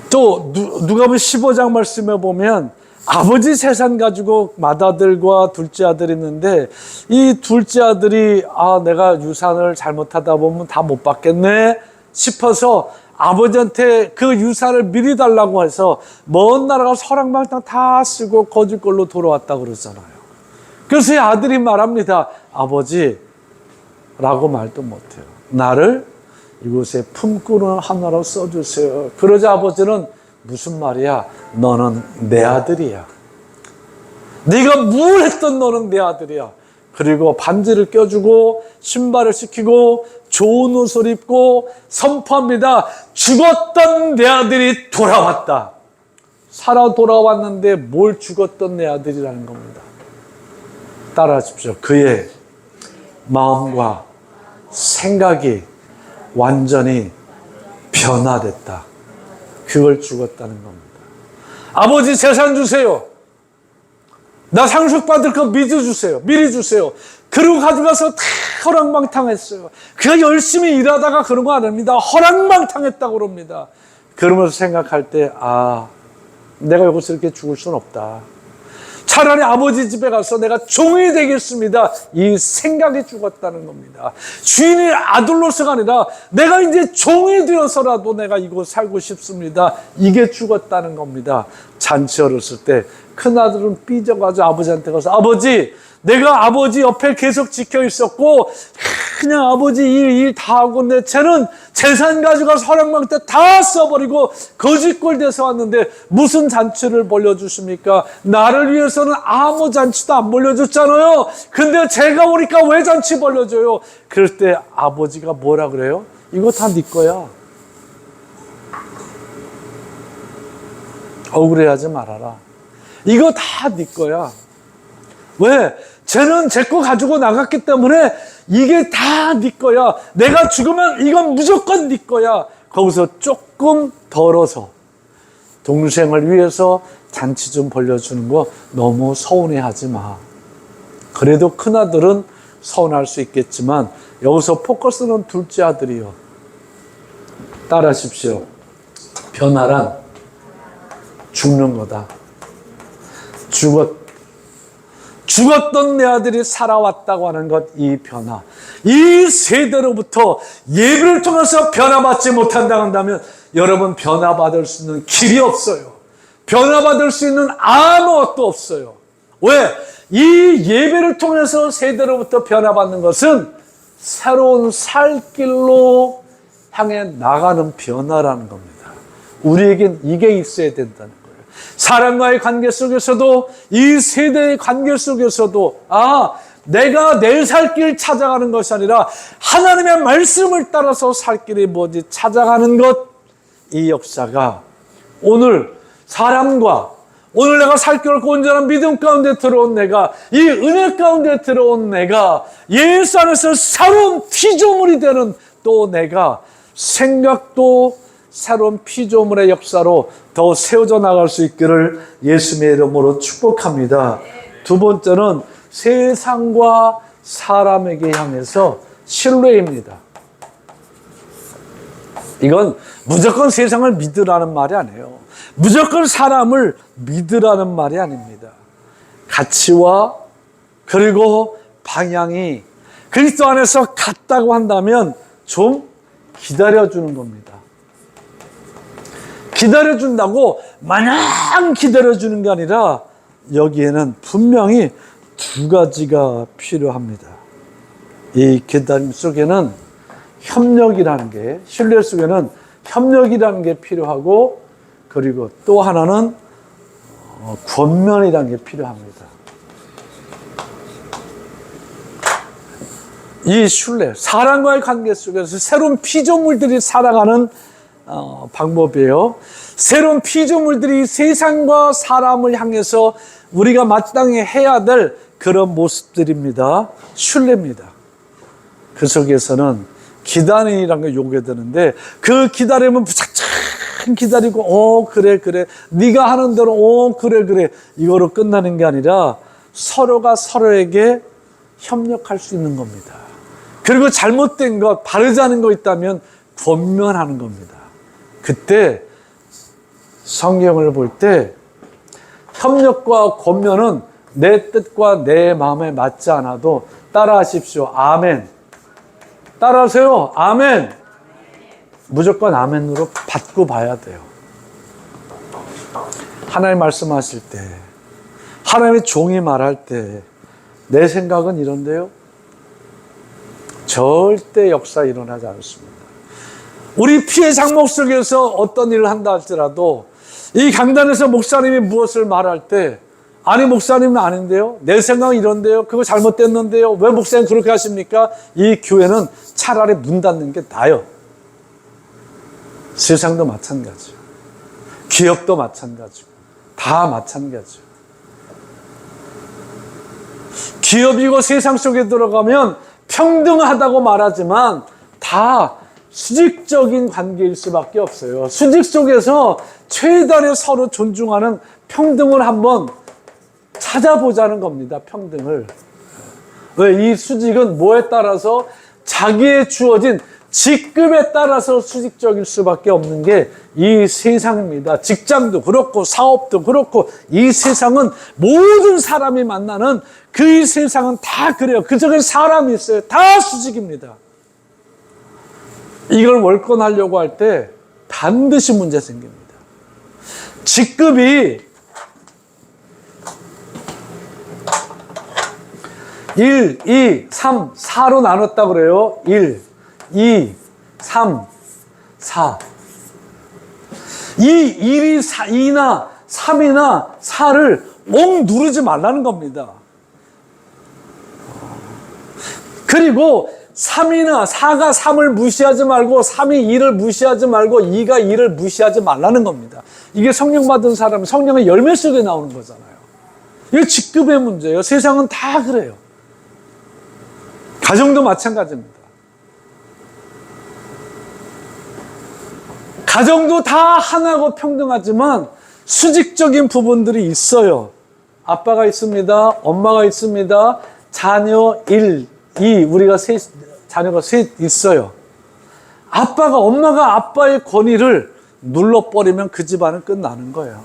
또 누가복음 15장 말씀에 보면 아버지 재산 가지고 맏아들과 둘째 아들이 있는데 이 둘째 아들이 내가 유산을 잘못하다 보면 다 못 받겠네 싶어서 아버지한테 그 유산을 미리 달라고 해서 먼 나라가 서랑방탕 다 쓰고 거짓걸로 돌아왔다고 그러잖아요. 그래서 이 아들이 말합니다. 아버지 라고 말도 못해요. 나를 이곳에 품꾼을 하나로 써주세요. 그러자 아버지는 무슨 말이야? 너는 내 아들이야. 네가 뭘 했던 너는 내 아들이야. 그리고 반지를 껴주고 신발을 시키고 좋은 옷을 입고 선포합니다. 죽었던 내 아들이 돌아왔다. 살아 돌아왔는데 뭘 죽었던 내 아들이라는 겁니다. 따라하십시오. 그의 마음과 생각이 완전히 변화됐다. 그걸 죽었다는 겁니다. 아버지 재산 주세요. 나 상속 받을 거 미리 주세요. 미리 주세요. 그리고 가져가서 다 허랑방탕했어요. 그가 열심히 일하다가 그런 거 아닙니다. 허랑방탕했다고 그럽니다. 그러면서 생각할 때 내가 여기서 이렇게 죽을 수는 없다. 차라리 아버지 집에 가서 내가 종이 되겠습니다. 이 생각이 죽었다는 겁니다. 주인의 아들로서가 아니라 내가 이제 종이 되어서라도 내가 이곳 살고 싶습니다. 이게 죽었다는 겁니다. 잔치 열었을 때 큰아들은 삐져가지고 아버지한테 가서 아버지, 내가 아버지 옆에 계속 지켜 있었고 그냥 아버지 일 다 하고 내 쟤는 재산 가져가서 허랑방 때 다 써버리고 거지꼴 돼서 왔는데 무슨 잔치를 벌려주십니까? 나를 위해서는 아무 잔치도 안 벌려줬잖아요. 근데 제가 오니까 왜 잔치 벌려줘요? 그럴 때 아버지가 뭐라 그래요? 이거 다 네 거야. 억울해하지 말아라. 이거 다 네 거야. 왜? 쟤는 제 거 가지고 나갔기 때문에 이게 다 네 거야. 내가 죽으면 이건 무조건 네 거야. 거기서 조금 덜어서 동생을 위해서 잔치 좀 벌려주는 거 너무 서운해하지 마. 그래도 큰아들은 서운할 수 있겠지만 여기서 포커스는 둘째 아들이요. 따라하십시오. 변화란 죽는 거다. 죽었던 내 아들이 살아왔다고 하는 것, 이 변화. 이 세대로부터 예배를 통해서 변화받지 못한다고 한다면 여러분 변화받을 수 있는 길이 없어요. 변화받을 수 있는 아무것도 없어요. 왜? 이 예배를 통해서 세대로부터 변화받는 것은 새로운 살 길로 향해 나가는 변화라는 겁니다. 우리에겐 이게 있어야 된다는 거예요. 사람과의 관계 속에서도 이 세대의 관계 속에서도 내가 내 살 길 찾아가는 것이 아니라 하나님의 말씀을 따라서 살 길이 뭐지 찾아가는 것, 이 역사가 오늘 사람과 오늘 내가 살 길 없고 온전한 믿음 가운데 들어온 내가, 이 은혜 가운데 들어온 내가 예수 안에서 새로운 피조물이 되는 또 내가 생각도 새로운 피조물의 역사로 더 세워져 나갈 수 있기를 예수님의 이름으로 축복합니다. 두 번째는 세상과 사람에게 향해서 신뢰입니다. 이건 무조건 세상을 믿으라는 말이 아니에요. 무조건 사람을 믿으라는 말이 아닙니다. 가치와 그리고 방향이 그리스도 안에서 같다고 한다면 좀 기다려주는 겁니다. 기다려준다고 마냥 기다려주는 게 아니라 여기에는 분명히 두 가지가 필요합니다. 이 기다림 속에는 협력이라는 게, 신뢰 속에는 협력이라는 게 필요하고, 그리고 또 하나는 권면이라는 게 필요합니다. 이 신뢰, 사람과의 관계 속에서 새로운 피조물들이 살아가는 방법이에요. 새로운 피조물들이 세상과 사람을 향해서 우리가 마땅히 해야 될 그런 모습들입니다. 신뢰입니다. 그 속에서는 기다림이라는 게 요구되는데 그 기다림은 부착착 기다리고 그래 네가 하는 대로 그래 이거로 끝나는 게 아니라 서로가 서로에게 협력할 수 있는 겁니다. 그리고 잘못된 것, 바르지 않은 거 있다면 권면하는 겁니다. 그때 성경을 볼 때 협력과 권면은 내 뜻과 내 마음에 맞지 않아도 따라하십시오. 아멘. 따라하세요. 아멘. 무조건 아멘으로 받고 봐야 돼요. 하나님 말씀하실 때, 하나님의 종이 말할 때 내 생각은 이런데요. 절대 역사 일어나지 않습니다. 우리 피해 장목 속에서 어떤 일을 한다 할지라도 이 강단에서 목사님이 무엇을 말할 때 아니 목사님은 아닌데요. 내 생각은 이런데요. 그거 잘못됐는데요. 왜 목사님 그렇게 하십니까? 이 교회는 차라리 문 닫는 게 나아요. 세상도 마찬가지요. 기업도 마찬가지고 다 마찬가지요. 기업이고 세상 속에 들어가면 평등하다고 말하지만 다 수직적인 관계일 수밖에 없어요. 수직 속에서 최대한의 서로 존중하는 평등을 한번 찾아보자는 겁니다. 평등을. 왜? 이 수직은 뭐에 따라서 자기의 주어진 직급에 따라서 수직적일 수밖에 없는 게 이 세상입니다. 직장도 그렇고 사업도 그렇고 이 세상은 모든 사람이 만나는 그 세상은 다 그래요. 그 속에 사람이 있어요. 다 수직입니다. 이걸 월권하려고 할 때 반드시 문제 생깁니다. 직급이 1, 2, 3, 4로 나눴다 그래요. 1, 2, 3, 4. 이 1이 2나 3이나 4를 옥 누르지 말라는 겁니다. 그리고 3이나 4가 3을 무시하지 말고 3이 2를 무시하지 말고 2가 2를 무시하지 말라는 겁니다. 이게 성령 받은 사람은 성령의 열매 속에 나오는 거잖아요. 이게 직급의 문제예요. 세상은 다 그래요. 가정도 마찬가지입니다. 가정도 다 하나고 평등하지만 수직적인 부분들이 있어요. 아빠가 있습니다. 엄마가 있습니다. 자녀 1, 2, 우리가 자녀가 셋 있어요. 엄마가 아빠의 권위를 눌러버리면 그 집안은 끝나는 거예요.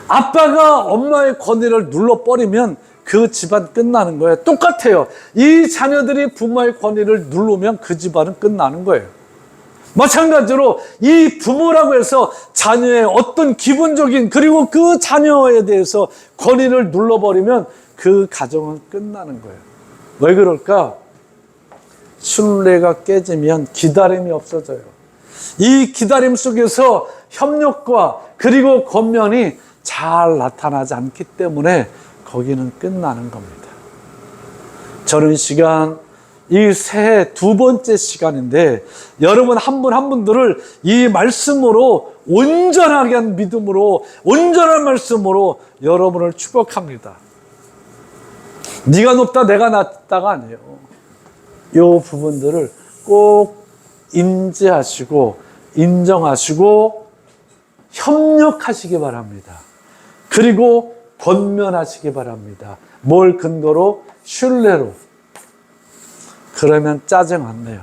아빠가 엄마의 권위를 눌러버리면 그 집안 끝나는 거예요. 똑같아요. 이 자녀들이 부모의 권위를 누르면 그 집안은 끝나는 거예요. 마찬가지로 이 부모라고 해서 자녀의 어떤 기본적인 그리고 그 자녀에 대해서 권위를 눌러버리면 그 가정은 끝나는 거예요. 왜 그럴까? 신뢰가 깨지면 기다림이 없어져요. 이 기다림 속에서 협력과 그리고 권면이 잘 나타나지 않기 때문에 거기는 끝나는 겁니다. 저는 시간 이 새해 두 번째 시간인데 여러분 한 분 한 분들을 이 말씀으로 온전하게 한 믿음으로 온전한 말씀으로 여러분을 축복합니다. 네가 높다 내가 낮다가 아니에요. 이 부분들을 꼭 인지하시고 인정하시고 협력하시기 바랍니다. 그리고 권면하시기 바랍니다. 뭘 근거로? 신뢰로. 그러면 짜증 안 내요.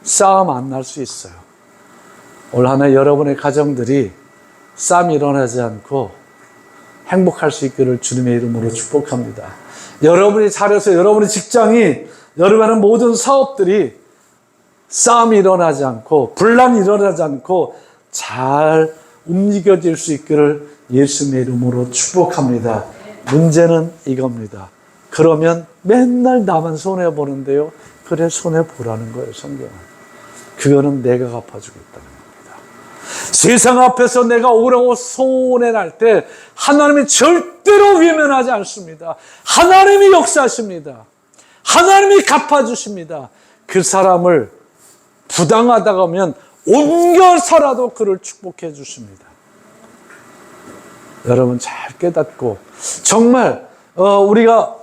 싸움 안 날 수 있어요. 올 한 해 여러분의 가정들이 싸움이 일어나지 않고 행복할 수 있기를 주님의 이름으로 축복합니다. 여러분이 잘해서 여러분의 직장이 여러분의 모든 사업들이 싸움이 일어나지 않고 분란이 일어나지 않고 잘 움직여질 수 있기를 예수님의 이름으로 축복합니다. 문제는 이겁니다. 그러면 맨날 나만 손해보는데요. 그래 손해보라는 거예요. 성경은. 그거는 내가 갚아주겠다는 겁니다. 세상 앞에서 내가 오라고 손해날 때 하나님이 절대로 외면하지 않습니다. 하나님이 역사하십니다. 하나님이 갚아주십니다. 그 사람을 부당하다고 하면 옮겨서라도 그를 축복해 주십니다. 여러분 잘 깨닫고 정말 우리가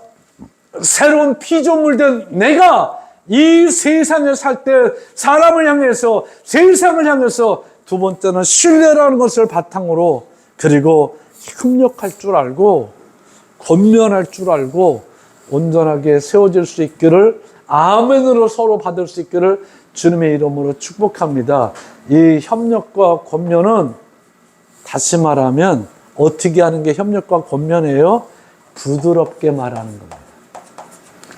새로운 피조물 된 내가 이 세상에 살 때 사람을 향해서 세상을 향해서 두 번째는 신뢰라는 것을 바탕으로 그리고 협력할 줄 알고 권면할 줄 알고 온전하게 세워질 수 있기를 아멘으로 서로 받을 수 있기를 주님의 이름으로 축복합니다. 이 협력과 권면은 다시 말하면 어떻게 하는 게 협력과 권면이에요? 부드럽게 말하는 겁니다.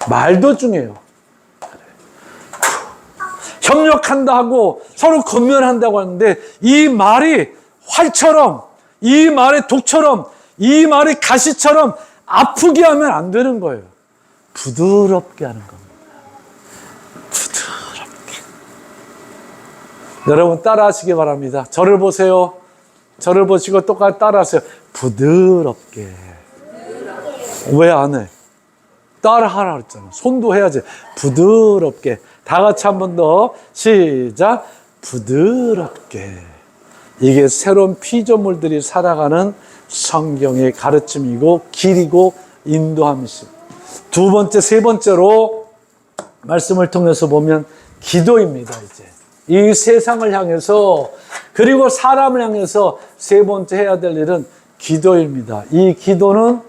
말도 중요해요. 협력한다 하고 서로 권면한다고 하는데 이 말이 활처럼 이 말의 독처럼 이 말이 가시처럼 아프게 하면 안 되는 거예요. 부드럽게 하는 겁니다. 부드럽게. 여러분 따라하시기 바랍니다. 저를 보세요. 저를 보시고 똑같이 따라하세요. 부드럽게. 왜 안 해? 따라 하라 그랬잖아. 손도 해야지. 부드럽게. 다 같이 한 번 더. 시작. 부드럽게. 이게 새로운 피조물들이 살아가는 성경의 가르침이고 길이고 인도함이십니다. 두 번째, 세 번째로 말씀을 통해서 보면 기도입니다. 이제 이 세상을 향해서 그리고 사람을 향해서 세 번째 해야 될 일은 기도입니다. 이 기도는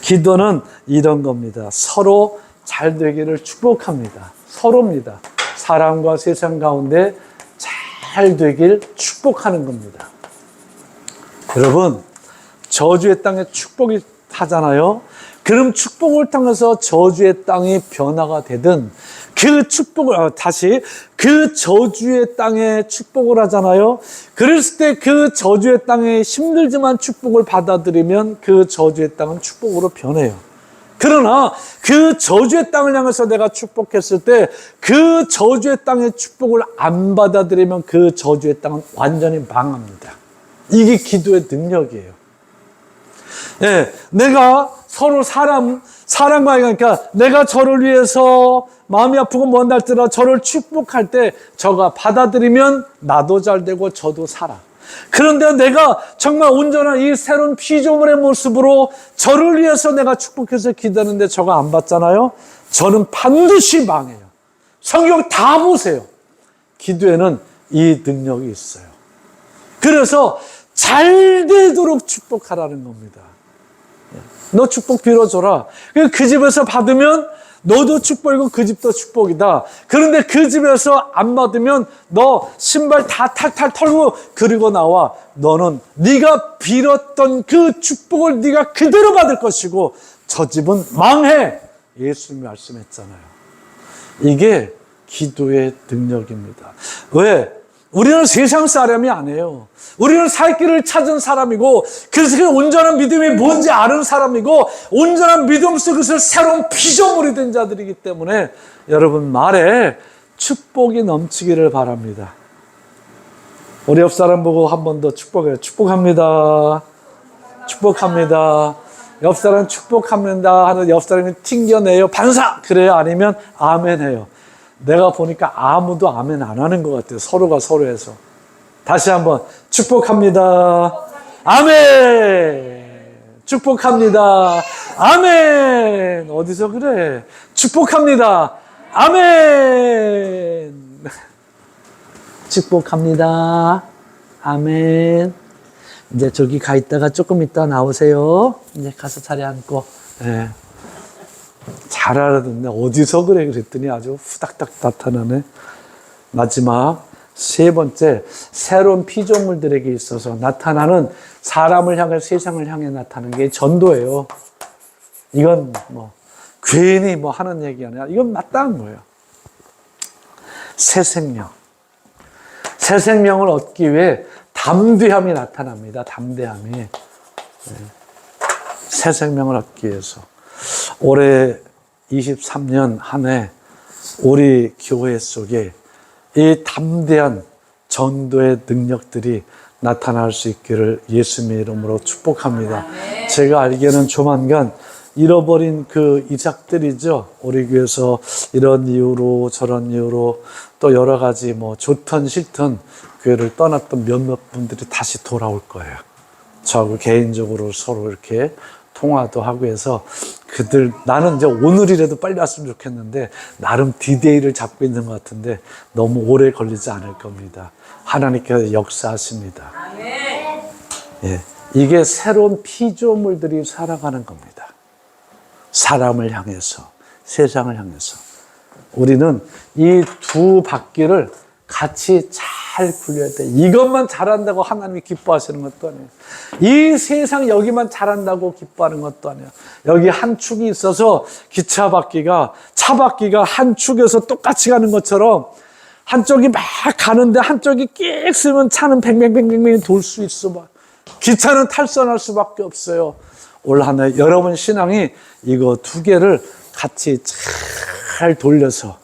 기도는 이런 겁니다. 서로 잘 되기를 축복합니다. 서로입니다. 사람과 세상 가운데 잘 되길 축복하는 겁니다. 여러분, 저주의 땅에 축복이 하잖아요. 그럼 축복을 통해서 저주의 땅이 변화가 되든 그 축복을 다시 그 저주의 땅에 축복을 하잖아요. 그랬을 때 그 저주의 땅에 힘들지만 축복을 받아들이면 그 저주의 땅은 축복으로 변해요. 그러나 그 저주의 땅을 향해서 내가 축복했을 때 그 저주의 땅의 축복을 안 받아들이면 그 저주의 땅은 완전히 망합니다. 이게 기도의 능력이에요. 예, 내가 서로 사람과 그러니까 내가 저를 위해서 마음이 아프고 먼 날들아 저를 축복할 때 저가 받아들이면 나도 잘 되고 저도 살아. 그런데 내가 정말 온전한 이 새로운 피조물의 모습으로 저를 위해서 내가 축복해서 기도하는데 저가 안 받잖아요. 저는 반드시 망해요. 성경 다 보세요. 기도에는 이 능력이 있어요. 그래서 잘 되도록 축복하라는 겁니다. 너 축복 빌어줘라. 그 집에서 받으면 너도 축복이고 그 집도 축복이다. 그런데 그 집에서 안 받으면 너 신발 다 탈탈 털고 그리고 나와. 너는 네가 빌었던 그 축복을 네가 그대로 받을 것이고 저 집은 망해. 예수님이 말씀했잖아요. 이게 기도의 능력입니다. 왜? 우리는 세상 사람이 아니에요. 우리는 살 길을 찾은 사람이고 그래서 그 온전한 믿음이 뭔지 아는 사람이고 온전한 믿음 속에서 새로운 피조물이 된 자들이기 때문에 여러분 말에 축복이 넘치기를 바랍니다. 우리 옆 사람 보고 한 번 더 축복해요. 축복합니다. 축복합니다. 옆 사람 축복합니다 하는 옆 사람이 튕겨내요. 반사! 그래요? 아니면 아멘 해요. 내가 보니까 아무도 아멘 안 하는 것 같아요. 서로가 서로에서. 다시 한번 축복합니다. 아멘. 축복합니다. 아멘. 어디서 그래? 축복합니다. 아멘. 축복합니다. 아멘. 이제 저기 가 있다가 조금 있다 나오세요. 이제 가서 자리 앉고. 네. 잘 알아듣네. 어디서 그래? 그랬더니 아주 후닥닥 나타나네. 마지막 세 번째, 새로운 피조물들에게 있어서 나타나는 사람을 향해 세상을 향해 나타나는 게 전도예요. 이건 뭐 괜히 뭐 하는 얘기 아니라 이건 마땅한 거예요. 새 생명. 새 생명을 얻기 위해 담대함이 나타납니다. 담대함이. 네. 새 생명을 얻기 위해서. 올해 23년 한 해 우리 교회 속에 이 담대한 전도의 능력들이 나타날 수 있기를 예수님의 이름으로 축복합니다. 제가 알기에는 조만간 잃어버린 그 이삭들이죠. 우리 교회에서 이런 이유로 저런 이유로 또 여러 가지 뭐 좋든 싫든 교회를 떠났던 몇몇 분들이 다시 돌아올 거예요. 저하고 개인적으로 서로 이렇게 통화도 하고 해서 그들 나는 이제 오늘이라도 빨리 왔으면 좋겠는데 나름 디데이를 잡고 있는 것 같은데 너무 오래 걸리지 않을 겁니다. 하나님께서 역사하십니다. 예, 이게 새로운 피조물들이 살아가는 겁니다. 사람을 향해서 세상을 향해서 우리는 이 두 바퀴를 같이 잘 굴려야 돼. 이것만 잘한다고 하나님이 기뻐하시는 것도 아니에요. 이 세상 여기만 잘한다고 기뻐하는 것도 아니에요. 여기 한 축이 있어서 기차 바퀴가 차 바퀴가 한 축에서 똑같이 가는 것처럼 한쪽이 막 가는데 한쪽이 끽 쓰면 차는 뱅뱅뱅뱅 돌 수 있어 봐. 기차는 탈선할 수밖에 없어요. 올 한 해 여러분 신앙이 이거 두 개를 같이 잘 돌려서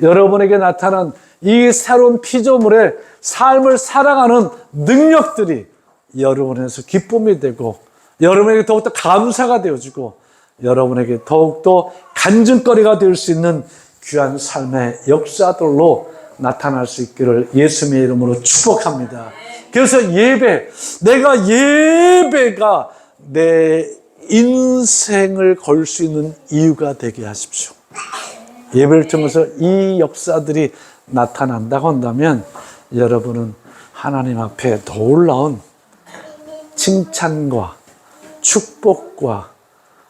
여러분에게 나타난 이 새로운 피조물의 삶을 살아가는 능력들이 여러분에서 기쁨이 되고 여러분에게 더욱더 감사가 되어지고 여러분에게 더욱더 간증거리가 될 수 있는 귀한 삶의 역사들로 나타날 수 있기를 예수님의 이름으로 축복합니다. 그래서 내가 예배가 내 인생을 걸 수 있는 이유가 되게 하십시오. 예배를 통해서 이 역사들이 나타난다고 한다면 여러분은 하나님 앞에 놀라운 칭찬과 축복과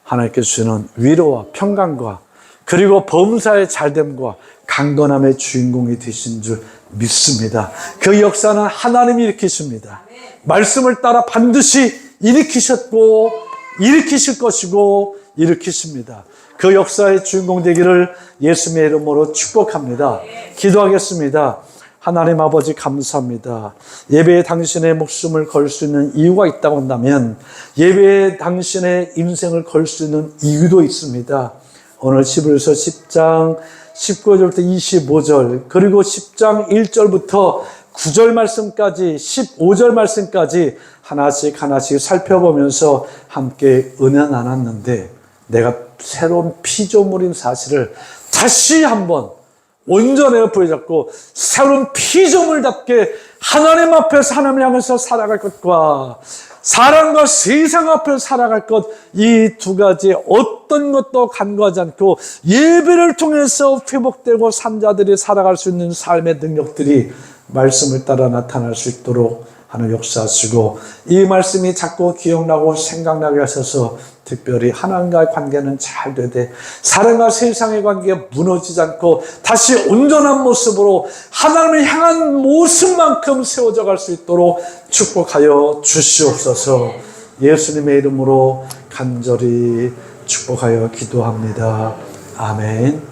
하나님께서 주시는 위로와 평강과 그리고 범사의 잘됨과 강건함의 주인공이 되신 줄 믿습니다. 그 역사는 하나님이 일으키십니다. 말씀을 따라 반드시 일으키셨고 일으키실 것이고 일으키십니다. 그 역사의 주인공 되기를 예수님의 이름으로 축복합니다. 기도하겠습니다. 하나님 아버지 감사합니다. 예배에 당신의 목숨을 걸 수 있는 이유가 있다고 한다면 예배에 당신의 인생을 걸 수 있는 이유도 있습니다. 오늘 히브리서 10장 19절부터 25절 그리고 10장 1절부터 9절 말씀까지 15절 말씀까지 하나씩 살펴보면서 함께 은혜 나눴는데 내가 새로운 피조물인 사실을 다시 한번 온전히 부여잡고 새로운 피조물답게 하나님 앞에서 하나님을 향해서 살아갈 것과 사람과 세상 앞에서 살아갈 것 이 두 가지 어떤 것도 간과하지 않고 예배를 통해서 회복되고 산자들이 살아갈 수 있는 삶의 능력들이 말씀을 따라 나타날 수 있도록 하는 역사하시고 이 말씀이 자꾸 기억나고 생각나게 하셔서 특별히 하나님과의 관계는 잘 되되 사람과 세상의 관계가 무너지지 않고 다시 온전한 모습으로 하나님을 향한 모습만큼 세워져 갈 수 있도록 축복하여 주시옵소서. 예수님의 이름으로 간절히 축복하여 기도합니다. 아멘.